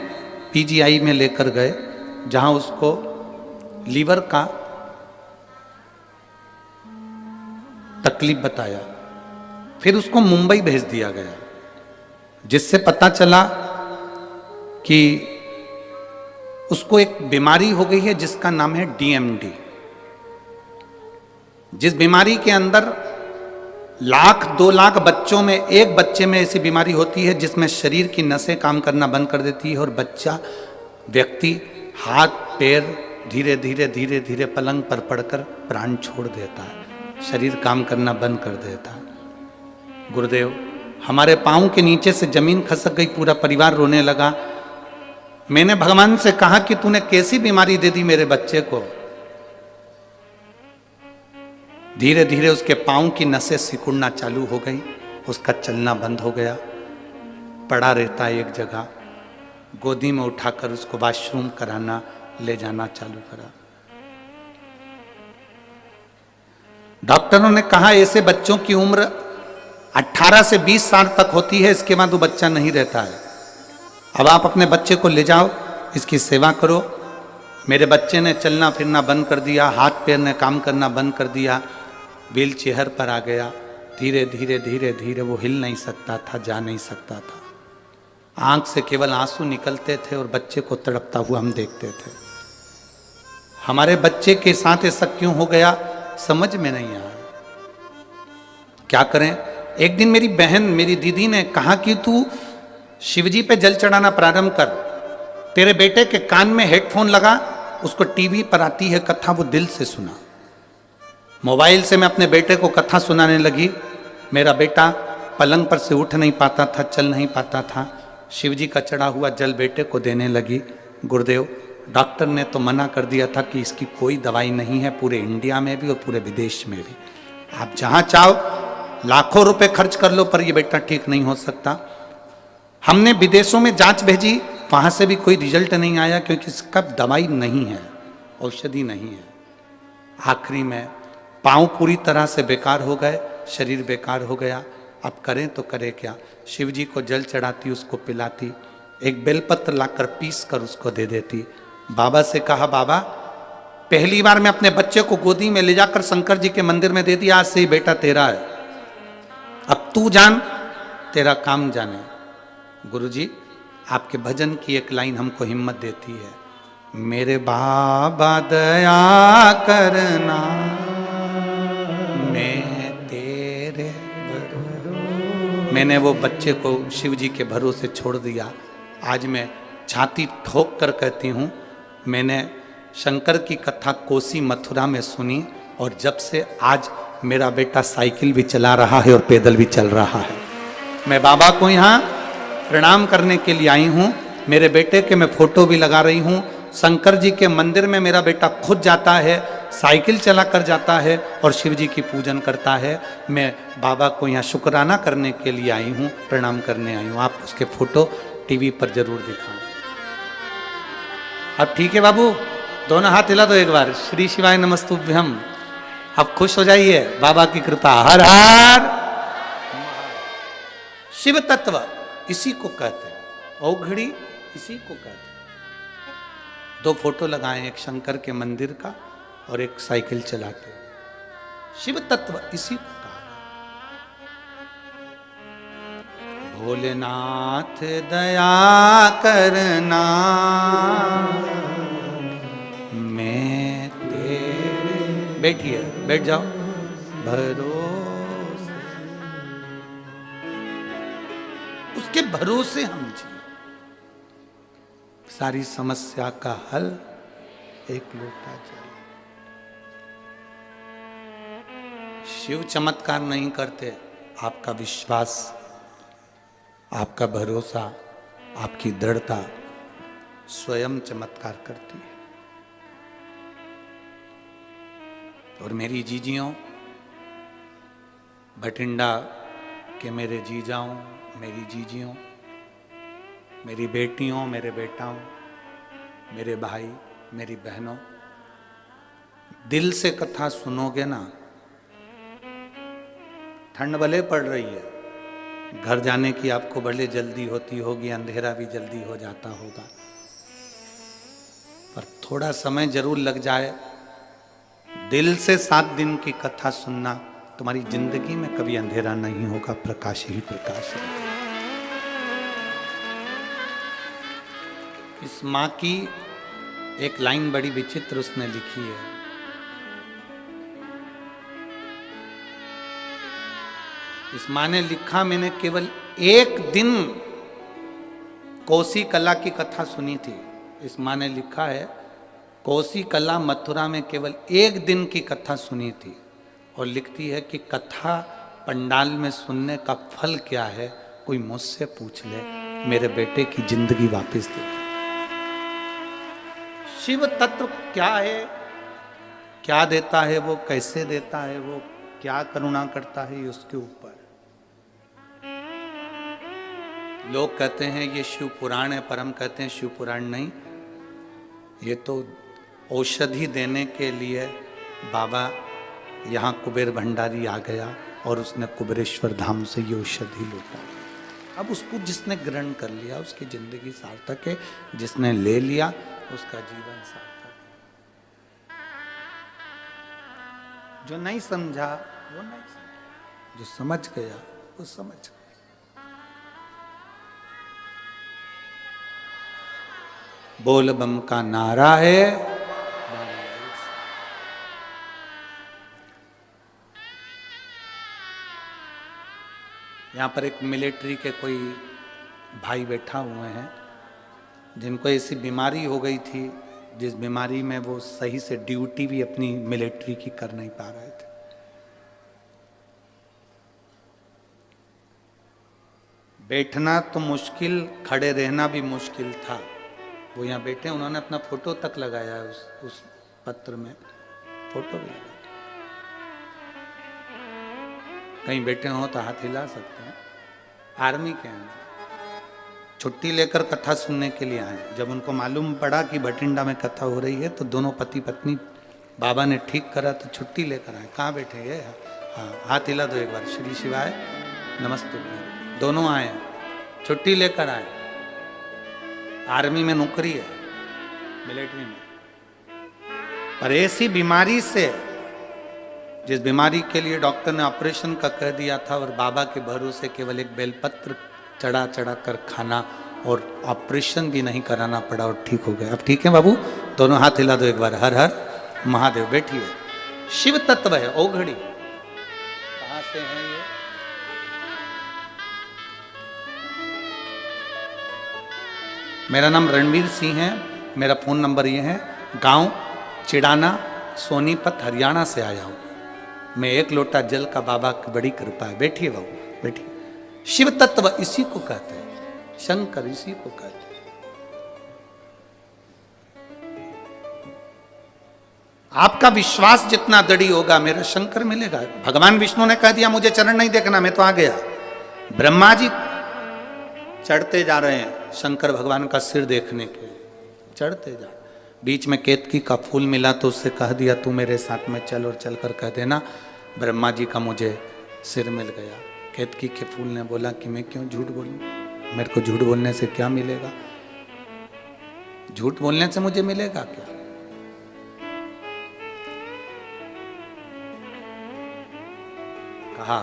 पीजीआई में लेकर गए, जहां उसको लीवर का तकलीफ बताया। फिर उसको मुंबई भेज दिया गया, जिससे पता चला कि उसको एक बीमारी हो गई है जिसका नाम है डीएमडी। जिस बीमारी के अंदर 1,00,000-2 लाख बच्चों में एक बच्चे में ऐसी बीमारी होती है जिसमें शरीर की नसें काम करना बंद कर देती है और बच्चा व्यक्ति हाथ पैर धीरे धीरे धीरे धीरे पलंग पर पड़कर प्राण छोड़ देता है, शरीर काम करना बंद कर देता है। गुरुदेव, हमारे पांव के नीचे से जमीन खसक गई, पूरा परिवार रोने लगा। मैंने भगवान से कहा कि तूने कैसी बीमारी दे दी मेरे बच्चे को। धीरे धीरे उसके पांव की नसें सिकुड़ना चालू हो गई, उसका चलना बंद हो गया, पड़ा रहता है एक जगह। गोदी में उठाकर उसको वॉशरूम कराना ले जाना चालू करा। डॉक्टरों ने कहा ऐसे बच्चों की उम्र 18 से 20 साल तक होती है, इसके बाद वो बच्चा नहीं रहता है। अब आप अपने बच्चे को ले जाओ, इसकी सेवा करो। मेरे बच्चे ने चलना फिरना बंद कर दिया, हाथ पैर ने काम करना बंद कर दिया, व्हील चेयर पर आ गया। धीरे धीरे धीरे धीरे वो हिल नहीं सकता था, जा नहीं सकता था। आंख से केवल आंसू निकलते थे और बच्चे को तड़पता हुआ हम देखते थे। हमारे बच्चे के साथ ऐसा क्यों हो गया समझ में नहीं आया। क्या करें? एक दिन मेरी बहन, मेरी दीदी ने कहा कि तू शिवजी पे जल चढ़ाना प्रारंभ कर, तेरे बेटे के कान में हेडफोन लगा, उसको टीवी पर आती है कथा, वो दिल से सुना। मोबाइल से मैं अपने बेटे को कथा सुनाने लगी। मेरा बेटा पलंग पर से उठ नहीं पाता था, चल नहीं पाता था। शिवजी का चढ़ा हुआ जल बेटे को देने लगी। गुरुदेव, डॉक्टर ने तो मना कर दिया था कि इसकी कोई दवाई नहीं है, पूरे इंडिया में भी और पूरे विदेश में भी। आप जहां चाहो लाखों रुपए खर्च कर लो, पर ये बेटा ठीक नहीं हो सकता। हमने विदेशों में जांच भेजी, वहां से भी कोई रिजल्ट नहीं आया, क्योंकि इसका दवाई नहीं है, औषधि नहीं है। आखिरी में पांव पूरी तरह से बेकार हो गए, शरीर बेकार हो गया। अब करें तो करें क्या? शिव जी को जल चढ़ाती, उसको पिलाती, एक बेलपत्र लाकर पीस कर उसको दे देती। बाबा से कहा, बाबा पहली बार मैं अपने बच्चे को गोदी में ले जाकर शंकर जी के मंदिर में दे दिया, आज से ही बेटा तेरा है, अब तू जान, तेरा काम जाने। गुरुजी, आपके भजन की एक लाइन हमको हिम्मत देती है, मेरे बाबा दया करना, मैं तेरे भरोसे। मैंने वो बच्चे को शिव जी के भरोसे छोड़ दिया। आज मैं छाती ठोक कर कहती हूँ, मैंने शंकर की कथा कोसी मथुरा में सुनी, और जब से आज मेरा बेटा साइकिल भी चला रहा है और पैदल भी चल रहा है। मैं बाबा को यहाँ प्रणाम करने के लिए आई हूँ। मेरे बेटे के मैं फोटो भी लगा रही हूँ। शंकर जी के मंदिर में मेरा बेटा खुद जाता है, साइकिल चला कर जाता है और शिव जी की पूजन करता है। मैं बाबा को यहाँ शुक्राना करने के लिए आई हूँ, प्रणाम करने आई हूँ। आप उसके फोटो टीवी पर जरूर दिखाएं। अब ठीक है बाबू, दोनों हाथ हिला दो एक बार, श्री शिवाय नमस्तुभ्यम। अब खुश हो जाइए, बाबा की कृपा। हर हर शिव तत्व इसी को कहते हैं, औघड़ी इसी को कहते हैं। दो फोटो लगाए, एक शंकर के मंदिर का और एक साइकिल चलाते। शिव तत्व इसी को कहा। भोलेनाथ दया करना, मैं तेरे। बैठिए, बैठ जाओ। भरोसे, उसके भरोसे हम जिए। सारी समस्या का हल एक लोटा जल। शिव चमत्कार नहीं करते, आपका विश्वास, आपका भरोसा, आपकी दृढ़ता स्वयं चमत्कार करती है। और मेरी जीजियों, भटिंडा के मेरे जीजाओं, मेरी जीजियों, मेरी बेटियों, मेरे बेटाओं, मेरे भाई, मेरी बहनों, दिल से कथा सुनोगे ना। ठंड भले पड़ रही है, घर जाने की आपको भले जल्दी होती होगी, अंधेरा भी जल्दी हो जाता होगा, पर थोड़ा समय जरूर लग जाए। दिल से 7 दिन की कथा सुनना, तुम्हारी जिंदगी में कभी अंधेरा नहीं होगा, प्रकाश ही प्रकाश है। इस माँ की एक लाइन बड़ी विचित्र उसने लिखी है। इस माँ ने लिखा, मैंने केवल एक दिन कोसी कला की कथा सुनी थी। इस माँ ने लिखा है, कोसी कला मथुरा में केवल एक दिन की कथा सुनी थी, और लिखती है कि कथा पंडाल में सुनने का फल क्या है, कोई मुझसे पूछ ले, मेरे बेटे की जिंदगी वापस दे। शिव तत्व क्या है, क्या देता है वो, कैसे देता है वो, क्या करुणा करता है, उसके ऊपर लोग कहते हैं ये शिव पुराण है, पर हम कहते हैं शिव पुराण नहीं, ये तो औषधि देने के लिए बाबा यहाँ कुबेर भंडारी आ गया और उसने कुबेरेश्वर धाम से ये औषधि लौटा। अब उसको जिसने ग्रहण कर लिया उसकी जिंदगी सार्थक है, जिसने ले लिया उसका जीवन सार्थक। जो नहीं समझा वो नहीं समझा, जो समझ गया वो समझ गया। बोल बम का नारा है, यहाँ पर एक मिलिट्री के कोई भाई बैठा हुए हैं जिनको ऐसी बीमारी हो गई थी जिस बीमारी में वो सही से ड्यूटी भी अपनी मिलिट्री की कर नहीं पा रहे थे। बैठना तो मुश्किल, खड़े रहना भी मुश्किल था। वो यहाँ बैठे, उन्होंने अपना फोटो तक लगाया है उस पत्र में, फोटो भी लगाया। कहीं बैठे हो तो हाथ हिला सकते हैं। आर्मी के हैं, छुट्टी लेकर कथा सुनने के लिए आए। जब उनको मालूम पड़ा कि भटिंडा में कथा हो रही है तो दोनों पति पत्नी बाबा ने ठीक करा तो छुट्टी लेकर आए। कहाँ बैठे ये? हाँ, हाथ हिला दो एक बार। श्री शिवाय नमस्ते। दोनों आए, छुट्टी लेकर आए। आर्मी में नौकरी है, मिलिट्री में, पर ऐसी बीमारी से, जिस बीमारी के लिए डॉक्टर ने ऑपरेशन का कह दिया था और बाबा के भरोसे केवल एक बेलपत्र चढ़ा चढ़ा कर खाना और ऑपरेशन भी नहीं कराना पड़ा और ठीक हो गए। अब ठीक है बाबू? दोनों हाथ हिला दो एक बार। हर हर महादेव। बैठिए। शिव तत्व है ओघड़ी। कहां से है ये? मेरा नाम रणवीर सिंह है। मेरा फोन नंबर ये है। गांव चिड़ाना, सोनीपत, हरियाणा से आया हूं। मैं एक लोटा जल का बाबा की बड़ी कृपा है। बैठिए बाबू, बैठिए। शिव तत्व इसी को कहते हैं, शंकर इसी को कहते हैं। आपका विश्वास जितना दृढ़ होगा मेरा शंकर मिलेगा। भगवान विष्णु ने कह दिया मुझे चरण नहीं देखना, मैं तो आ गया। ब्रह्मा जी चढ़ते जा रहे हैं शंकर भगवान का सिर देखने के, चढ़ते जा। बीच में केतकी का फूल मिला तो उससे कह दिया तू मेरे साथ में चल, और चलकर कह देना ब्रह्मा जी का मुझे सिर मिल गया। केतकी के फूल ने बोला कि मैं क्यों झूठ बोलूं, मेरे को झूठ बोलने से क्या मिलेगा? झूठ बोलने से मुझे मिलेगा क्या? कहा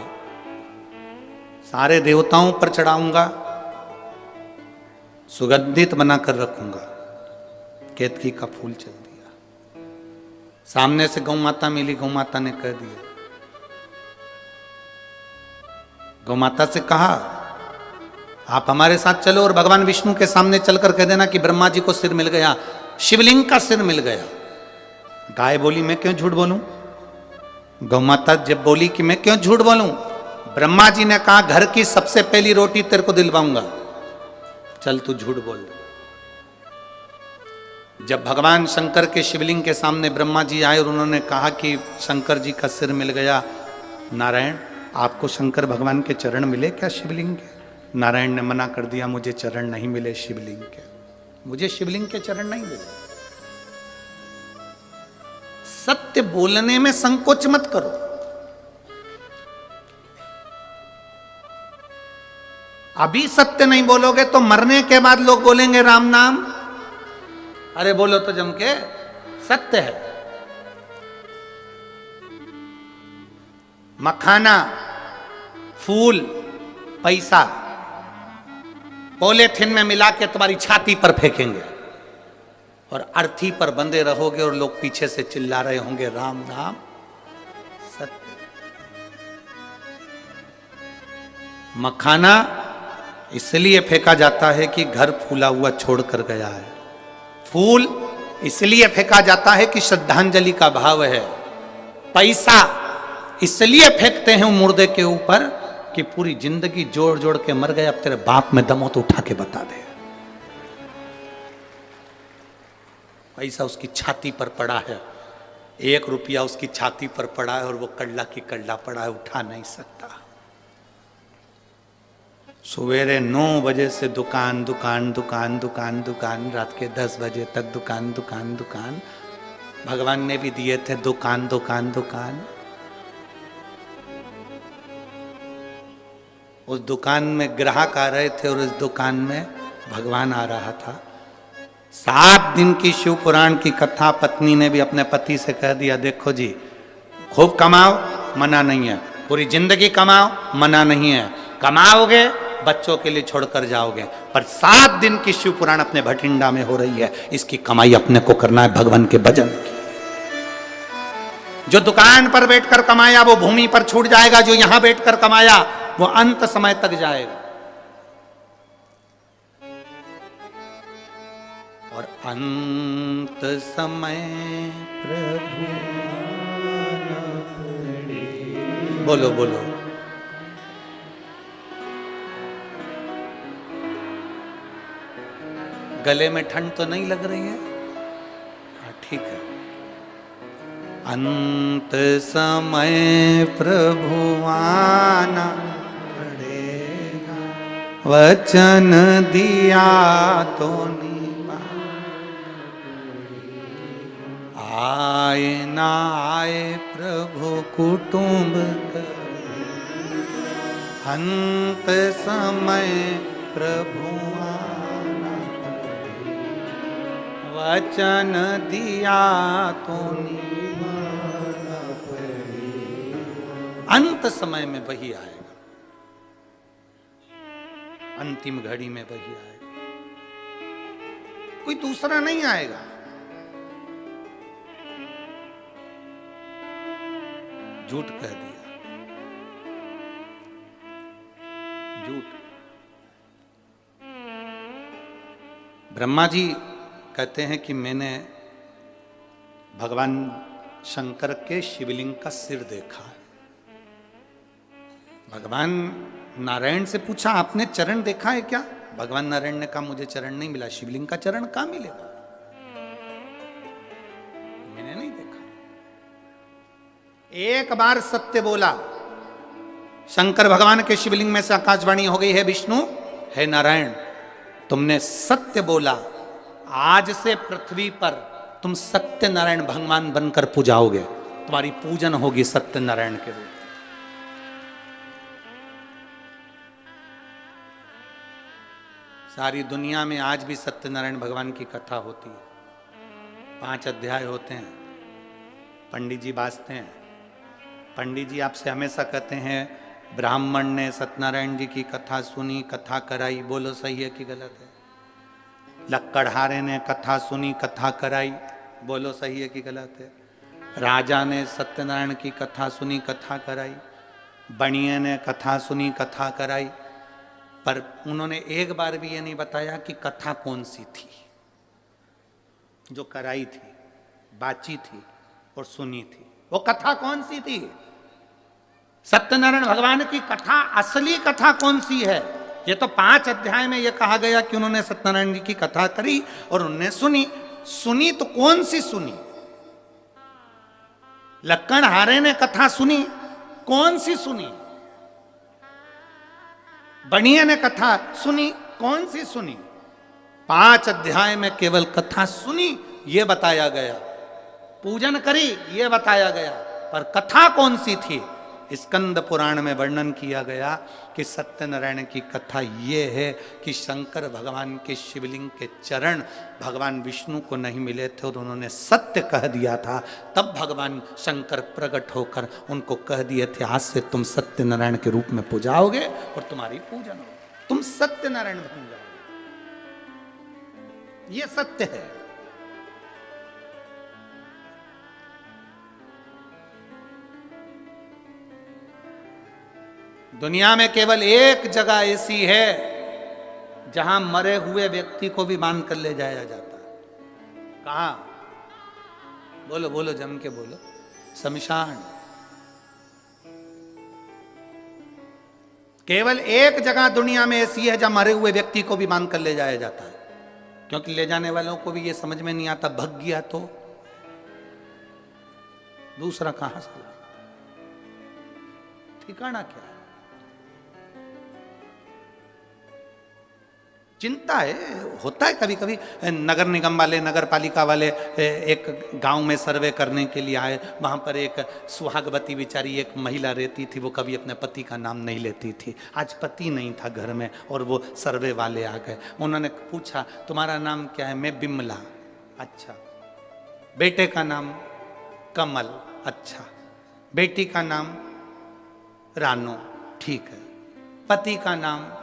सारे देवताओं पर चढ़ाऊंगा, सुगंधित बनाकर रखूंगा। केतकी का फूल चल दिया। सामने से गौ माता मिली, गौ माता ने कह दिया, गौ माता से कहा आप हमारे साथ चलो और भगवान विष्णु के सामने चलकर कह देना कि ब्रह्मा जी को सिर मिल गया, शिवलिंग का सिर मिल गया। गाय बोली मैं क्यों झूठ बोलूं? गौ माता जब बोली कि मैं क्यों झूठ बोलूं, ब्रह्मा जी ने कहा घर की सबसे पहली रोटी तेरे को दिलवाऊंगा, चल तू झूठ बोल। जब भगवान शंकर के शिवलिंग के सामने ब्रह्मा जी आए और उन्होंने कहा कि शंकर जी का सिर मिल गया, नारायण आपको शंकर भगवान के चरण मिले क्या शिवलिंग के? नारायण ने मना कर दिया, मुझे चरण नहीं मिले शिवलिंग के, मुझे शिवलिंग के चरण नहीं मिले। सत्य बोलने में संकोच मत करो। अभी सत्य नहीं बोलोगे तो मरने के बाद लोग बोलेंगे राम नाम। अरे बोलो तो जम के, सत्य है। मखाना, फूल, पैसा पॉलीथिन में मिला के तुम्हारी छाती पर फेंकेंगे और अर्थी पर बंधे रहोगे और लोग पीछे से चिल्ला रहे होंगे राम नाम। सत्य। मखाना इसलिए फेंका जाता है कि घर फूला हुआ छोड़कर गया है। फूल इसलिए फेंका जाता है कि श्रद्धांजलि का भाव है। पैसा इसलिए फेंकते हैं मुर्दे के ऊपर कि पूरी जिंदगी जोड़ जोड़ के मर गए, अब तेरे बाप में दम हो तो उठा के बता दे। पैसा उसकी छाती पर पड़ा है, 1 रुपया उसकी छाती पर पड़ा है और वो कल्ला की कल्ला पड़ा है, उठा नहीं सकता। सवेरे 9 बजे से दुकान दुकान दुकान दुकान दुकान, रात के 10 बजे तक दुकान दुकान दुकान। भगवान ने भी दिए थे दुकान दुकान दुकान। उस दुकान में ग्राहक आ रहे थे और उस दुकान में भगवान आ रहा था। 7 दिन की शिव पुराण की कथा पत्नी ने भी अपने पति से कह दिया, देखो जी खूब कमाओ, मना नहीं है, पूरी जिंदगी कमाओ, मना नहीं है, कमाओगे बच्चों के लिए छोड़कर जाओगे, पर 7 दिन की शिव पुराण अपने भटिंडा में हो रही है, इसकी कमाई अपने को करना है भगवान के भजन की। जो दुकान पर बैठकर कमाया वो भूमि पर छूट जाएगा, जो यहां बैठकर कमाया वो अंत समय तक जाएगा। और अंत समय प्रभु बोलो बोलो, गले में ठंड तो नहीं लग रही है? हाँ ठीक है। अंत समय प्रभु आना पड़ेगा, वचन दिया तो निभा, आए ना आए प्रभु कुटुंब कर, अंत समय प्रभु आना पड़ेगा, वचन दिया तो निभाना पड़ेगा। अंत समय में वही आएगा, अंतिम घड़ी में वही आएगा, कोई दूसरा नहीं आएगा। झूठ कह दिया, झूठ। ब्रह्मा जी कहते हैं कि मैंने भगवान शंकर के शिवलिंग का सिर देखा। भगवान नारायण से पूछा आपने चरण देखा है क्या? भगवान नारायण ने कहा मुझे चरण नहीं मिला, शिवलिंग का चरण कहां मिलेगा, मैंने नहीं देखा। एक बार सत्य बोला, शंकर भगवान के शिवलिंग में से आकाशवाणी हो गई है, विष्णु है नारायण तुमने सत्य बोला, आज से पृथ्वी पर तुम सत्य नारायण भगवान बनकर पूजाओगे, तुम्हारी पूजन होगी सत्य नारायण के रूप। सारी दुनिया में आज भी सत्यनारायण भगवान की कथा होती है, 5 अध्याय होते हैं, पंडित जी बाजते हैं। पंडित जी आपसे हमेशा कहते हैं ब्राह्मण ने सत्यनारायण जी की कथा सुनी, कथा कराई, बोलो सही है कि गलत है? लक्कड़हारे ने कथा सुनी, कथा कराई, बोलो सही है कि गलत है? राजा ने सत्यनारायण की कथा सुनी, कथा कराई, बणिये ने कथा सुनी, कथा कराई, पर उन्होंने एक बार भी ये नहीं बताया कि कथा कौन सी थी जो कराई थी, बाची थी और सुनी थी। वो कथा कौन सी थी? सत्यनारायण भगवान की कथा, असली कथा कौन सी है? ये तो 5 अध्याय में ये कहा गया कि उन्होंने सत्यनारायण जी की कथा करी और उन्होंने सुनी। सुनी तो कौन सी सुनी? लक्कड़हारे ने कथा सुनी, कौन सी सुनी? बणिये ने कथा सुनी, कौन सी सुनी? 5 अध्याय में केवल कथा सुनी ये बताया गया, पूजन करी ये बताया गया, पर कथा कौन सी थी? स्कंद पुराण में वर्णन किया गया कि सत्यनारायण की कथा ये है कि शंकर भगवान के शिवलिंग के चरण भगवान विष्णु को नहीं मिले थे और उन्होंने सत्य कह दिया था, तब भगवान शंकर प्रकट होकर उनको कह दिए थे आज से तुम सत्यनारायण के रूप में पूजाओगे और तुम्हारी पूजन होगी, तुम सत्यनारायण बन जाओगे। ये सत्य है। दुनिया में केवल एक जगह ऐसी है जहां मरे हुए व्यक्ति को भी बांध कर ले जाया जाता है। कहां? बोलो बोलो, जम के बोलो। शमशान। केवल एक जगह दुनिया में ऐसी है जहां मरे हुए व्यक्ति को भी बांध कर ले जाया जाता है, क्योंकि ले जाने वालों को भी यह समझ में नहीं आता, भग गया तो दूसरा कहां से ठिकाना क्या है? चिंता है, होता है कभी कभी। नगर निगम वाले, नगर पालिका वाले एक गांव में सर्वे करने के लिए आए, वहां पर एक सुहागवती बेचारी एक महिला रहती थी, वो कभी अपने पति का नाम नहीं लेती थी। आज पति नहीं था घर में और वो सर्वे वाले आ गए, उन्होंने पूछा तुम्हारा नाम क्या है? मैं बिमला। अच्छा। बेटे का नाम? कमल। अच्छा। बेटी का नाम? रानो। ठीक है। पति का नाम?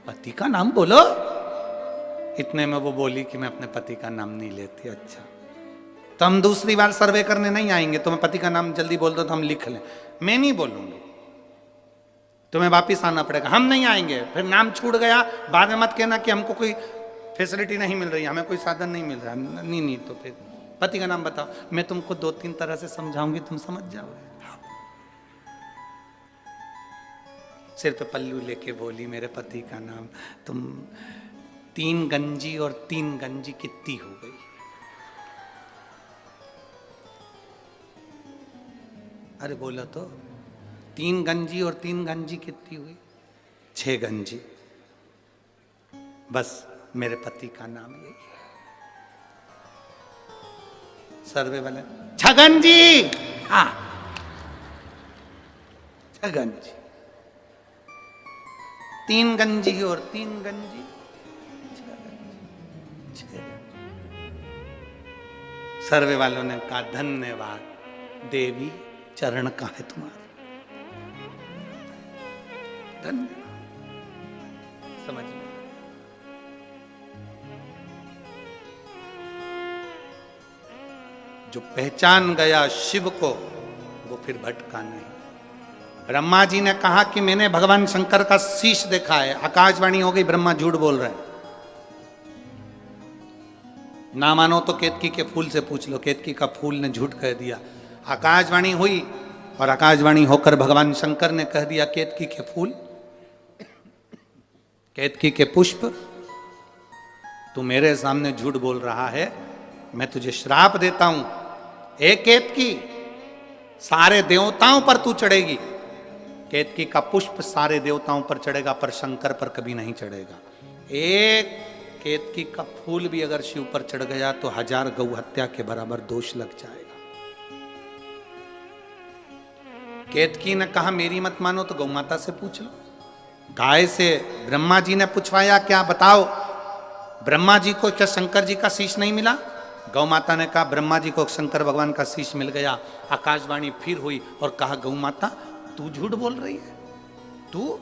पति का नाम बोलो। इतने में वो बोली कि मैं अपने पति का नाम नहीं लेती। अच्छा। तो हम दूसरी बार सर्वे करने नहीं आएंगे। तुम्हें पति का नाम जल्दी बोल दो तो हम लिख लें। मैं नहीं बोलूंगी, तुम्हें वापिस आना पड़ेगा। हम नहीं आएंगे, फिर नाम छूट गया बाद में मत कहना कि हमको कोई फैसिलिटी नहीं मिल रही, हमें कोई साधन नहीं मिल रहा। नहीं तो फिर पति का नाम बताओ। मैं तुमको 2-3 तरह से समझाऊंगी, तुम समझ जाओगे। सिर पे पल्लू लेके बोली मेरे पति का नाम। तुम 3 गंजी और 3 गंजी कितनी हो गई? अरे बोलो तो, 3 गंजी और 3 गंजी कितनी हुई? 6 गंजी। बस मेरे पति का नाम यही है। सर्वे वाले छगंजी, हाँ छगंजी, 3 गंजी और 3 गंजी, 6। सर्वे वालों ने कहा धन्यवाद देवी, चरण कहाँ है तुम्हारा? धन्यवाद। समझ में जो पहचान गया शिव को वो फिर भटका नहीं। ब्रह्मा जी ने कहा कि मैंने भगवान शंकर का शीश देखा है। आकाशवाणी हो गई, ब्रह्मा झूठ बोल रहे हैं। ना मानो तो केतकी के फूल से पूछ लो, केतकी का फूल ने झूठ कह दिया। आकाशवाणी हुई और आकाशवाणी होकर भगवान शंकर ने कह दिया केतकी के फूल, केतकी के पुष्प, तू मेरे सामने झूठ बोल रहा है, मैं तुझे श्राप देता हूं। एक केतकी, सारे देवताओं पर तू चढ़ेगी। केतकी का पुष्प सारे देवताओं पर चढ़ेगा पर शंकर पर कभी नहीं चढ़ेगा। एक केतकी का फूल भी अगर शिव पर चढ़ गया तो 1000 गौ हत्या के बराबर दोष लग जाएगा। केतकी ने कहा मेरी मत मानो तो गौ माता से पूछ लो। गाय से ब्रह्मा जी ने पूछवाया, क्या बताओ ब्रह्मा जी को क्या शंकर जी का शीश नहीं मिला? गौ माता ने कहा ब्रह्मा जी को शंकर भगवान का शीश मिल गया। आकाशवाणी फिर हुई और कहा गौ माता तू झूठ बोल रही है, तू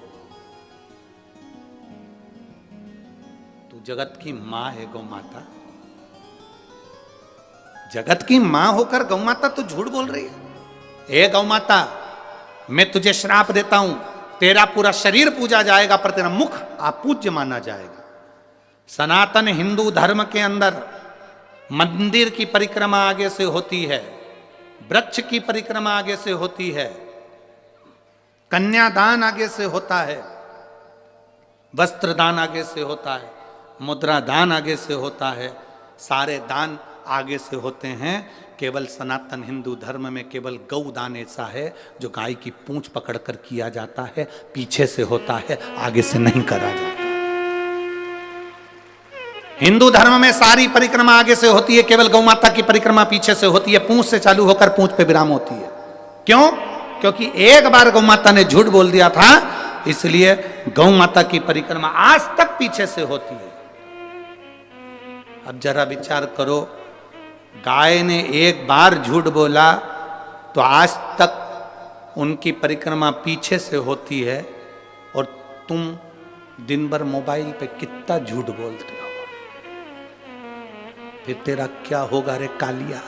जगत की मां है। गौ माता जगत की मां होकर गौ माता तू झूठ बोल रही है। ए गौ माता, मैं तुझे श्राप देता हूं, तेरा पूरा शरीर पूजा जाएगा पर तेरा मुख अपूज्य माना जाएगा। सनातन हिंदू धर्म के अंदर मंदिर की परिक्रमा आगे से होती है, वृक्ष की परिक्रमा आगे से होती है, कन्यादान आगे से होता है, वस्त्र दान आगे से होता है, मुद्रा दान आगे से होता है, सारे दान आगे से होते हैं। केवल सनातन हिंदू धर्म में केवल गौ दान ऐसा है जो गाय की पूंछ पकड़कर किया जाता है, पीछे से होता है, आगे से नहीं करा जाता। हिंदू धर्म में सारी परिक्रमा आगे से होती है, केवल गौ माता की परिक्रमा पीछे से होती है, पूंछ से चालू होकर पूंछ पे विराम होती है। क्यों? क्योंकि एक बार गौ माता ने झूठ बोल दिया था, इसलिए गौ माता की परिक्रमा आज तक पीछे से होती है। अब जरा विचार करो, गाय ने एक बार झूठ बोला तो आज तक उनकी परिक्रमा पीछे से होती है, और तुम दिन भर मोबाइल पे कितना झूठ बोलते हो, फिर तेरा क्या होगा रे कालिया?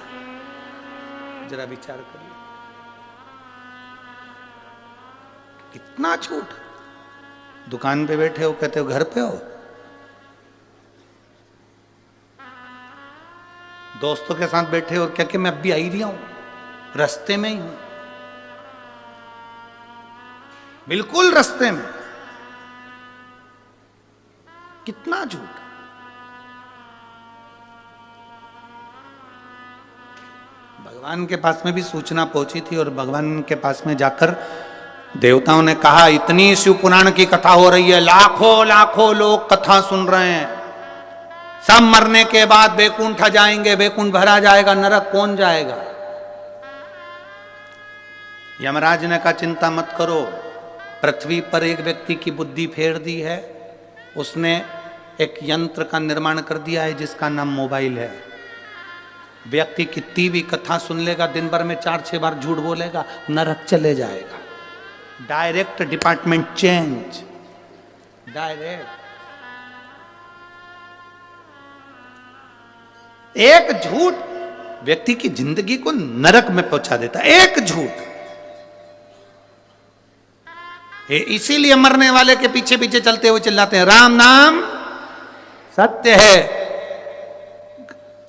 जरा विचार करिए, कितना झूठ। दुकान पे बैठे हो, कहते हो घर पे हो, दोस्तों के साथ बैठे हो, क्या कि मैं अभी आई रहा हूं, रास्ते में ही हूं, बिल्कुल रास्ते में। कितना झूठ। भगवान के पास में भी सूचना पहुंची थी और भगवान के पास में जाकर देवताओं ने कहा इतनी शिव पुराण की कथा हो रही है, लाखों लाखों लोग कथा सुन रहे हैं, सब मरने के बाद बैकुंठ जाएंगे, बैकुंठ भरा जाएगा, नरक कौन जाएगा? यमराज ने कहा चिंता मत करो, पृथ्वी पर एक व्यक्ति की बुद्धि फेर दी है, उसने एक यंत्र का निर्माण कर दिया है जिसका नाम मोबाइल है। व्यक्ति कितनी भी कथा सुन लेगा, दिन भर में 4-6 बार झूठ बोलेगा, नरक चले जाएगा। Direct department change, direct. एक झूठ व्यक्ति की जिंदगी को नरक में पहुंचा देता है, एक झूठ। इसीलिए मरने वाले के पीछे पीछे चलते हुए चिल्लाते हैं राम नाम सत्य है।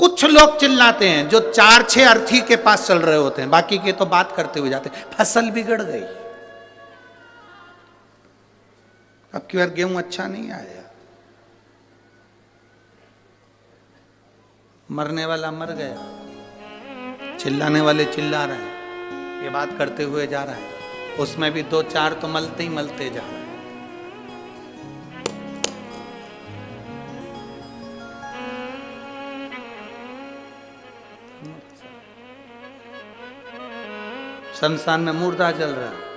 कुछ लोग चिल्लाते हैं जो 4-6 अर्थी के पास चल रहे होते हैं, बाकी के तो बात करते हुए जाते हैं। फसल बिगड़ गई, अब की बार गेहूं अच्छा नहीं आया, मरने वाला मर गया, चिल्लाने वाले चिल्ला रहे हैं, ये बात करते हुए जा रहा है, उसमें भी 2-4 तो मलते ही मलते जा रहे हैं। शमशान में मुर्दा जल रहा है,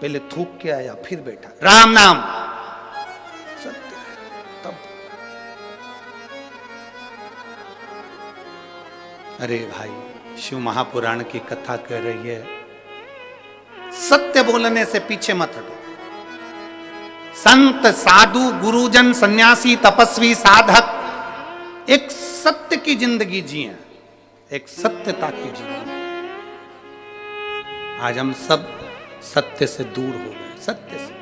पहले थूक के आया फिर बैठा राम नाम सत्य है। तब अरे भाई, शिव महापुराण की कथा कह रही है सत्य बोलने से पीछे मत हटो। संत साधु गुरुजन सन्यासी तपस्वी साधक एक सत्य की जिंदगी जिए, एक सत्यता की जिंदगी। आज हम सब सत्य से दूर हो गए। सत्य से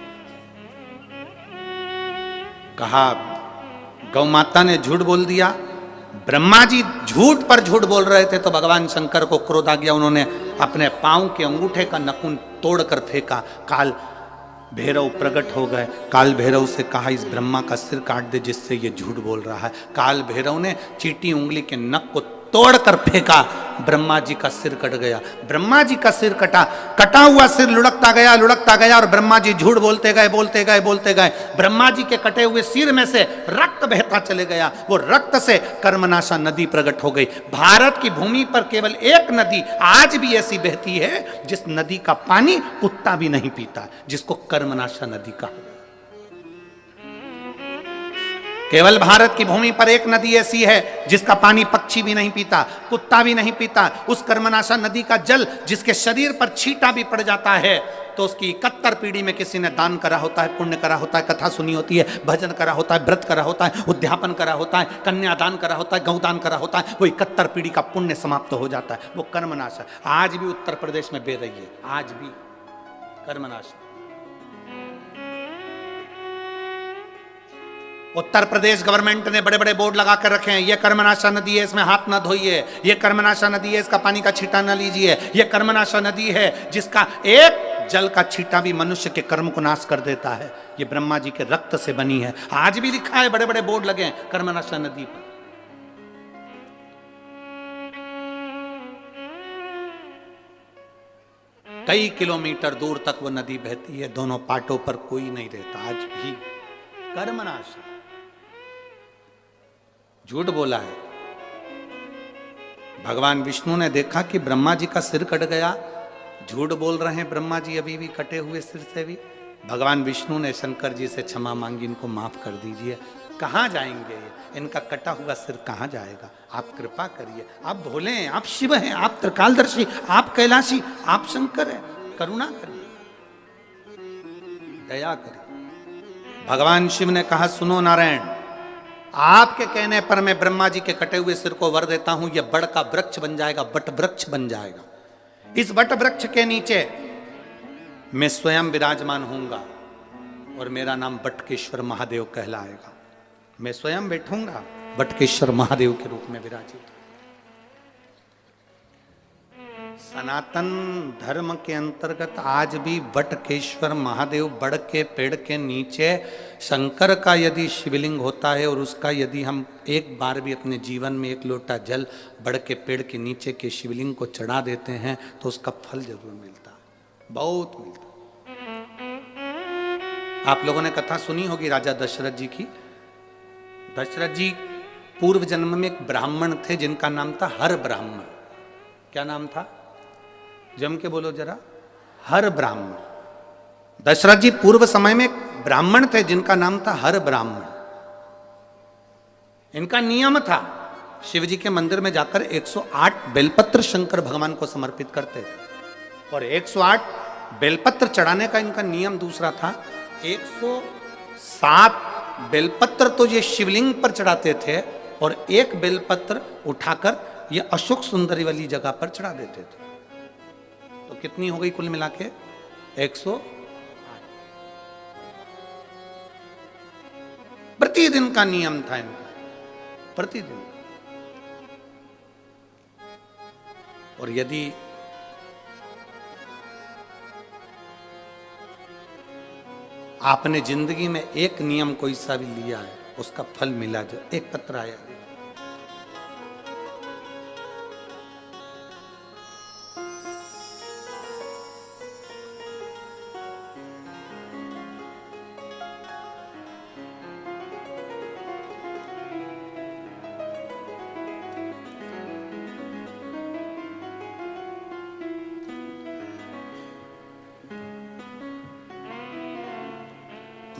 कहा गौ माता ने झूठ बोल दिया, ब्रह्मा जी झूठ पर झूठ बोल रहे थे तो भगवान शंकर को क्रोध आ गया, उन्होंने अपने पांव के अंगूठे का नखून तोड़कर फेंका। काल भैरव प्रकट हो गए, काल भैरव से कहा इस ब्रह्मा का सिर काट दे जिससे ये झूठ बोल रहा है। काल भैरव ने चीटी उंगली के नख को तोड़कर फेंका, ब्रह्मा जी का सिर कट गया। ब्रह्मा जी का सिर कटा, कटा हुआ सिर लुढ़कता गया और ब्रह्मा जी झूठ बोलते गए। ब्रह्मा जी के कटे हुए सिर में से रक्त बहता चले गया, वो रक्त से कर्मनाशा नदी प्रकट हो गई। भारत की भूमि पर केवल एक नदी आज भी ऐसी बहती है जिस नदी का पानी कुत्ता भी नहीं पीता, जिसको कर्मनाशा नदी कहा। केवल भारत की भूमि पर एक नदी ऐसी है जिसका पानी पक्षी भी नहीं पीता, कुत्ता भी नहीं पीता। उस कर्मनाशा नदी का जल जिसके शरीर पर छींटा भी पड़ जाता है तो उसकी 71 पीढ़ी में किसी ने दान करा होता है, पुण्य करा होता है, कथा सुनी होती है, भजन करा होता है, व्रत करा होता है, उद्यापन करा होता है, कन्यादान करा होता है, गौदान करा होता है, वो 71 पीढ़ी का पुण्य समाप्त हो जाता है। वो कर्मनाशा आज भी उत्तर प्रदेश में बह रही है, आज भी कर्मनाशा। उत्तर प्रदेश गवर्नमेंट ने बड़े बड़े बोर्ड लगा कर रखे हैं, ये कर्मनाशा नदी है, इसमें हाथ न धोइए, ये कर्मनाशा नदी है, इसका पानी का छींटा न लीजिए, ये कर्मनाशा नदी है जिसका एक जल का छींटा भी मनुष्य के कर्म को नाश कर देता है, ये ब्रह्मा जी के रक्त से बनी है। आज भी लिखा है, बड़े बड़े बोर्ड लगे हैं कर्मनाशा नदी पर। कई किलोमीटर दूर तक वो नदी बहती है, दोनों पाटों पर कोई नहीं रहता। आज भी कर्मनाशा, झूठ बोला है। भगवान विष्णु ने देखा कि ब्रह्मा जी का सिर कट गया, झूठ बोल रहे हैं ब्रह्मा जी अभी भी कटे हुए सिर से भी। भगवान विष्णु ने शंकर जी से क्षमा मांगी, इनको माफ कर दीजिए। कहाँ जाएंगे ये, इनका कटा हुआ सिर कहाँ जाएगा, आप कृपा करिए। आप भोले हैं, आप शिव हैं, आप त्रिकालदर्शी, आप कैलाशी, आप शंकर हैं, करुणा करिए, दया करिए। भगवान शिव ने कहा सुनो नारायण, आपके कहने पर मैं ब्रह्मा जी के कटे हुए सिर को वर देता हूं, यह बड़ का वृक्ष बन जाएगा, बट वृक्ष बन जाएगा। इस बट वृक्ष के नीचे मैं स्वयं विराजमान होऊंगा और मेरा नाम बटकेश्वर महादेव कहलाएगा। मैं स्वयं बैठूंगा बटकेश्वर महादेव के रूप में विराजित। सनातन धर्म के अंतर्गत आज भी बटकेश्वर महादेव बड़ के पेड़ के नीचे शंकर का यदि शिवलिंग होता है और उसका यदि हम एक बार भी अपने जीवन में एक लोटा जल बड़ के पेड़ के नीचे के शिवलिंग को चढ़ा देते हैं तो उसका फल जरूर मिलता है, बहुत मिलता। आप लोगों ने कथा सुनी होगी राजा दशरथ जी की। दशरथ जी पूर्व जन्म में एक ब्राह्मण थे जिनका नाम था हर ब्राह्मण। क्या नाम था, जम के बोलो जरा, हर ब्राह्मण। दशरथ जी पूर्व समय में एक ब्राह्मण थे जिनका नाम था हर ब्राह्मण। इनका नियम था शिव जी के मंदिर में जाकर 108 बेलपत्र शंकर भगवान को समर्पित करते थे और 108 बेलपत्र चढ़ाने का इनका नियम दूसरा था। 107 बेलपत्र तो ये शिवलिंग पर चढ़ाते थे और एक बेलपत्र उठाकर ये अशोक सुंदरी वाली जगह पर चढ़ा देते थे। तो कितनी हो गई कुल मिला के? 108। प्रतिदिन का नियम था इनका, प्रतिदिन। और यदि आपने जिंदगी में एक नियम कोई सा भी लिया है, उसका फल मिला, जो एक पत्र आया।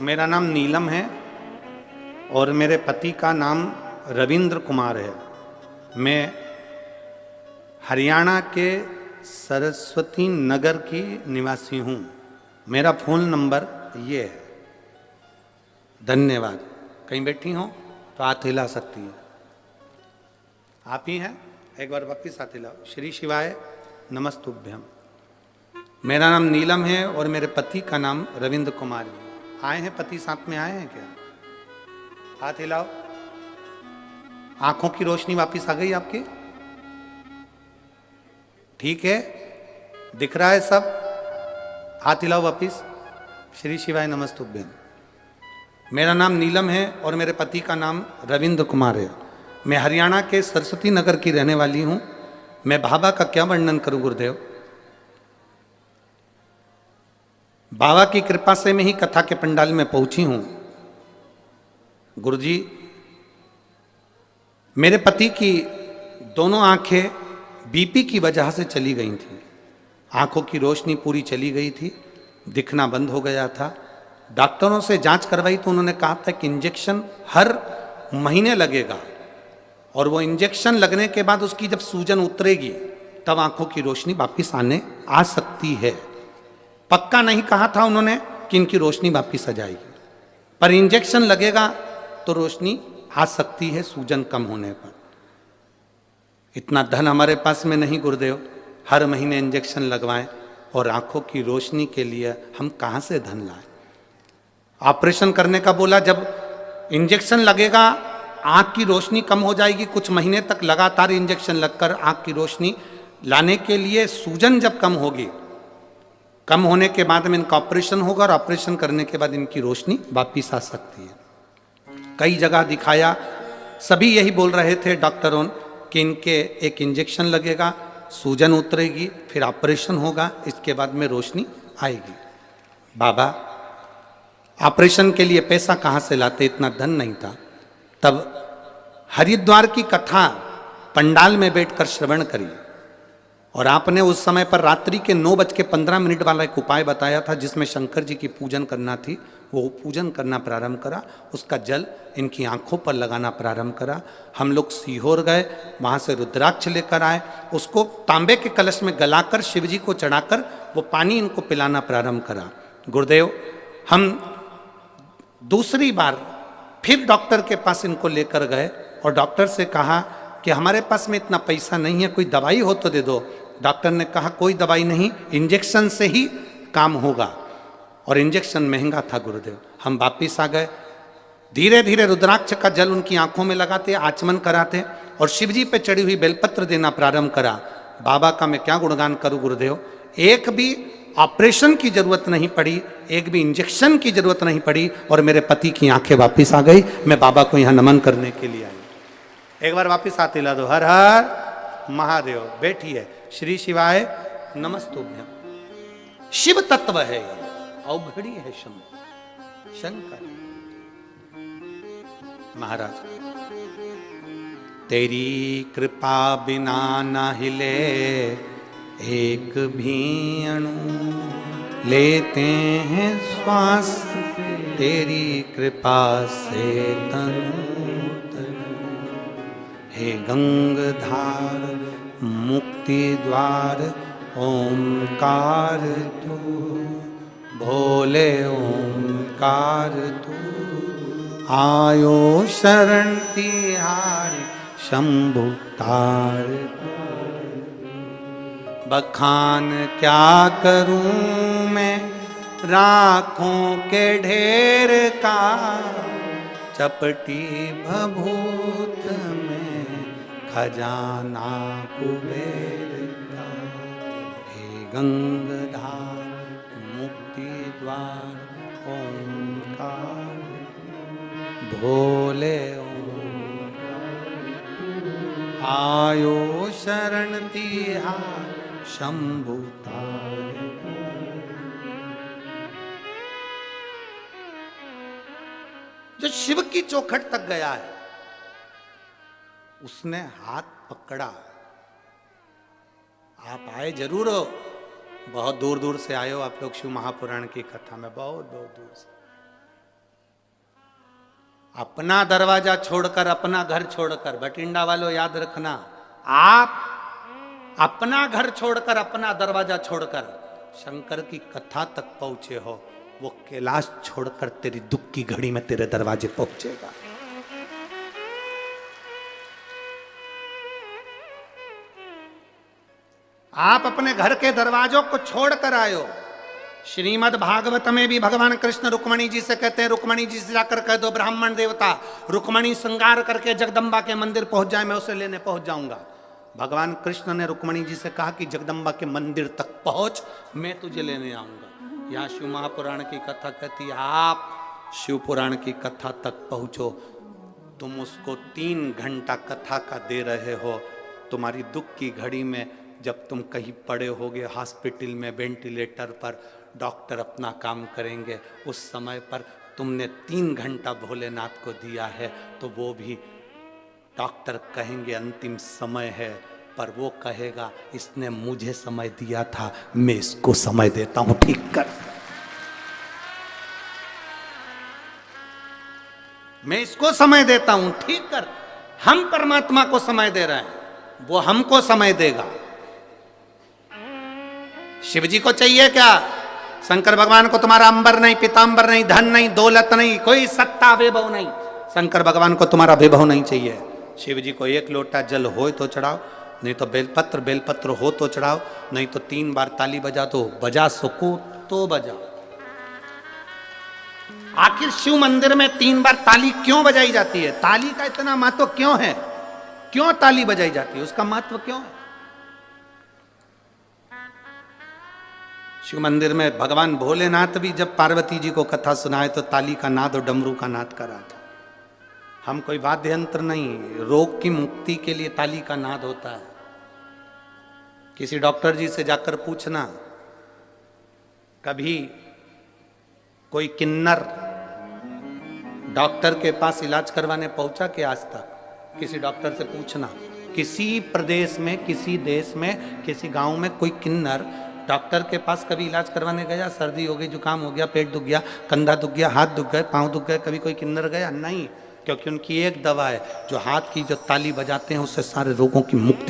मेरा नाम नीलम है और मेरे पति का नाम रविंद्र कुमार है। मैं हरियाणा के सरस्वती नगर की निवासी हूँ। मेरा फ़ोन नंबर ये है। धन्यवाद। कहीं बैठी हो तो हाथ हिला सकती है। आप ही हैं? एक बार वापिस हाथ हिलाओ। श्री शिवाय नमस्तुभ्यम। मेरा नाम नीलम है और मेरे पति का नाम रविंद्र कुमार है। आए हैं पति, साथ में आए हैं क्या? हाथ हिलाओ। आंखों की रोशनी वापस आ गई आपकी? ठीक है, दिख रहा है सब? हाथ हिलाओ वापस। श्री शिवाय नमस्तुभ्यम। मेरा नाम नीलम है और मेरे पति का नाम रविंद्र कुमार है। मैं हरियाणा के सरस्वती नगर की रहने वाली हूं। मैं बाबा का क्या वर्णन करूं गुरुदेव? बाबा की कृपा से मैं ही कथा के पंडाल में पहुंची हूं। गुरुजी, मेरे पति की दोनों आंखें बीपी की वजह से चली गई थी। आंखों की रोशनी पूरी चली गई थी, दिखना बंद हो गया था। डॉक्टरों से जांच करवाई तो उन्होंने कहा था कि इंजेक्शन हर महीने लगेगा और वो इंजेक्शन लगने के बाद उसकी जब सूजन उतरेगी तब आंखों की रोशनी वापिस आने आ सकती है। पक्का नहीं कहा था उन्होंने कि इनकी रोशनी वापिस आ जाएगी, पर इंजेक्शन लगेगा तो रोशनी आ सकती है सूजन कम होने पर। इतना धन हमारे पास में नहीं गुरुदेव, हर महीने इंजेक्शन लगवाएं और आंखों की रोशनी के लिए हम कहाँ से धन लाएं? ऑपरेशन करने का बोला, जब इंजेक्शन लगेगा आंख की रोशनी कम हो जाएगी। कुछ महीने तक लगातार इंजेक्शन लगकर आंख की रोशनी लाने के लिए सूजन जब कम होगी, कम होने के बाद में इनका ऑपरेशन होगा और ऑपरेशन करने के बाद इनकी रोशनी वापिस आ सकती है। कई जगह दिखाया, सभी यही बोल रहे थे डॉक्टरों कि इनके एक इंजेक्शन लगेगा, सूजन उतरेगी, फिर ऑपरेशन होगा, इसके बाद में रोशनी आएगी। बाबा ऑपरेशन के लिए पैसा कहाँ से लाते? इतना धन नहीं था। तब हरिद्वार की कथा पंडाल में बैठकर श्रवण करी और आपने उस समय पर रात्रि के 9:15 वाला एक उपाय बताया था जिसमें शंकर जी की पूजन करना थी। वो पूजन करना प्रारंभ करा, उसका जल इनकी आंखों पर लगाना प्रारंभ करा। हम लोग सीहोर गए, वहाँ से रुद्राक्ष लेकर आए, उसको तांबे के कलश में गलाकर शिव जी को चढ़ाकर वो पानी इनको पिलाना प्रारंभ करा। गुरुदेव, हम दूसरी बार फिर डॉक्टर के पास इनको लेकर गए और डॉक्टर से कहा कि हमारे पास में इतना पैसा नहीं है, कोई दवाई हो तो दे दो। डॉक्टर ने कहा कोई दवाई नहीं, इंजेक्शन से ही काम होगा। और इंजेक्शन महंगा था गुरुदेव। हम वापिस आ गए, धीरे धीरे रुद्राक्ष का जल उनकी आंखों में लगाते, आचमन कराते और शिवजी पे चढ़ी हुई बेलपत्र देना प्रारंभ करा। बाबा का मैं क्या गुणगान करूं गुरुदेव, एक भी ऑपरेशन की जरूरत नहीं पड़ी, एक भी इंजेक्शन की जरूरत नहीं पड़ी और मेरे पति की आंखें वापिस आ गई। मैं बाबा को यहाँ नमन करने के लिए आई। एक बार वापिस हाथ हिला दो। हर हर महादेव। बैठिए। श्री शिवाय नमस्तुभ्यम। शिव तत्व है, अवघड़ी है शंकर महाराज। तेरी कृपा बिना न हिले एक भी अणु, लेते हैं श्वास तेरी कृपा से तनु तनु। हे गंगाधार मुक्ति द्वार ओंकार तू, भोले ओंकार तू, आयो शरण तिहारी शंभु तार। बखान क्या करूं मैं राखों के ढेर का, चपटी भभूत में खजाना कुबेर का। हे गंगाधार मुक्ति द्वार ओंकार, भोले आयो शरण तिहार शंभु तार। जो शिव की चौखट तक गया है उसने हाथ पकड़ा। आप आए जरूर हो, बहुत दूर दूर से आए हो आप लोग शिव महापुराण की कथा में, बहुत बहुत दूर से। अपना दरवाजा छोड़कर, अपना घर छोड़कर, बठिंडा वालों याद रखना, आप अपना घर छोड़कर, अपना दरवाजा छोड़कर शंकर की कथा तक पहुंचे हो, वो कैलाश छोड़कर तेरी दुख की घड़ी में तेरे दरवाजे पहुंचेगा। आप अपने घर के दरवाजों को छोड़कर आए हो। श्रीमद् भागवत में भी भगवान कृष्ण रुक्मणी जी से कहते हैं, रुक्मणी जी से जाकर कह दो ब्राह्मण देवता रुक्मणी श्रृंगार करके जगदम्बा के मंदिर पहुंच जाए, मैं उसे लेने पहुंच जाऊंगा। भगवान कृष्ण ने रुक्मणी जी से कहा कि जगदम्बा के मंदिर तक पहुंच, मैं तुझे लेने आऊंगा। यहाँ शिव महापुराण की कथा कहती है आप शिव पुराण की कथा तक पहुंचो, तुम उसको 3 घंटा कथा का दे रहे हो। तुम्हारी दुख की घड़ी में जब तुम कहीं पड़े होगे हॉस्पिटल में वेंटिलेटर पर, डॉक्टर अपना काम करेंगे, उस समय पर तुमने 3 घंटा भोलेनाथ को दिया है, तो वो भी डॉक्टर कहेंगे अंतिम समय है, पर वो कहेगा इसने मुझे समय दिया था, मैं इसको समय देता हूं, ठीक कर। मैं इसको समय देता हूं, ठीक कर। हम परमात्मा को समय दे रहे हैं, वो हमको समय देगा। शिव जी को चाहिए क्या? शंकर भगवान को तुम्हारा अंबर नहीं, पीतांबर नहीं, धन नहीं, दौलत नहीं, कोई सत्ता वैभव नहीं। शंकर भगवान को तुम्हारा वैभव नहीं चाहिए। शिव जी को 1 लोटा जल हो तो चढ़ाओ, नहीं तो बेलपत्र हो तो चढ़ाओ, नहीं तो 3 बार ताली बजा दो, बजा सको तो बजाओ। आखिर शिव मंदिर में 3 बार ताली क्यों बजाई जाती है? ताली का इतना महत्व क्यों है? क्यों ताली बजाई जाती है? उसका महत्व क्यों है? शिव मंदिर में भगवान भोलेनाथ भी जब पार्वती जी को कथा सुनाए तो ताली का नाद और डमरू का नाद करा था। हम कोई वाद्य यंत्र नहीं, रोग की मुक्ति के लिए ताली का नाद होता है। किसी डॉक्टर जी से जाकर पूछना, कभी कोई किन्नर डॉक्टर के पास इलाज करवाने पहुंचा कि आज तक? किसी डॉक्टर से पूछना, किसी प्रदेश में, किसी देश में, किसी गांव में कोई किन्नर डॉक्टर के पास कभी इलाज करवाने गया? सर्दी हो गई, जुकाम हो गया, पेट दुख गया, कंधा दुख गया, हाथ दुख गए, पांव दुख गए, कभी कोई किन्नर गया? नहीं, क्योंकि उनकी एक दवा है, जो हाथ की जो ताली बजाते हैं उससे सारे रोगों की मुक्ति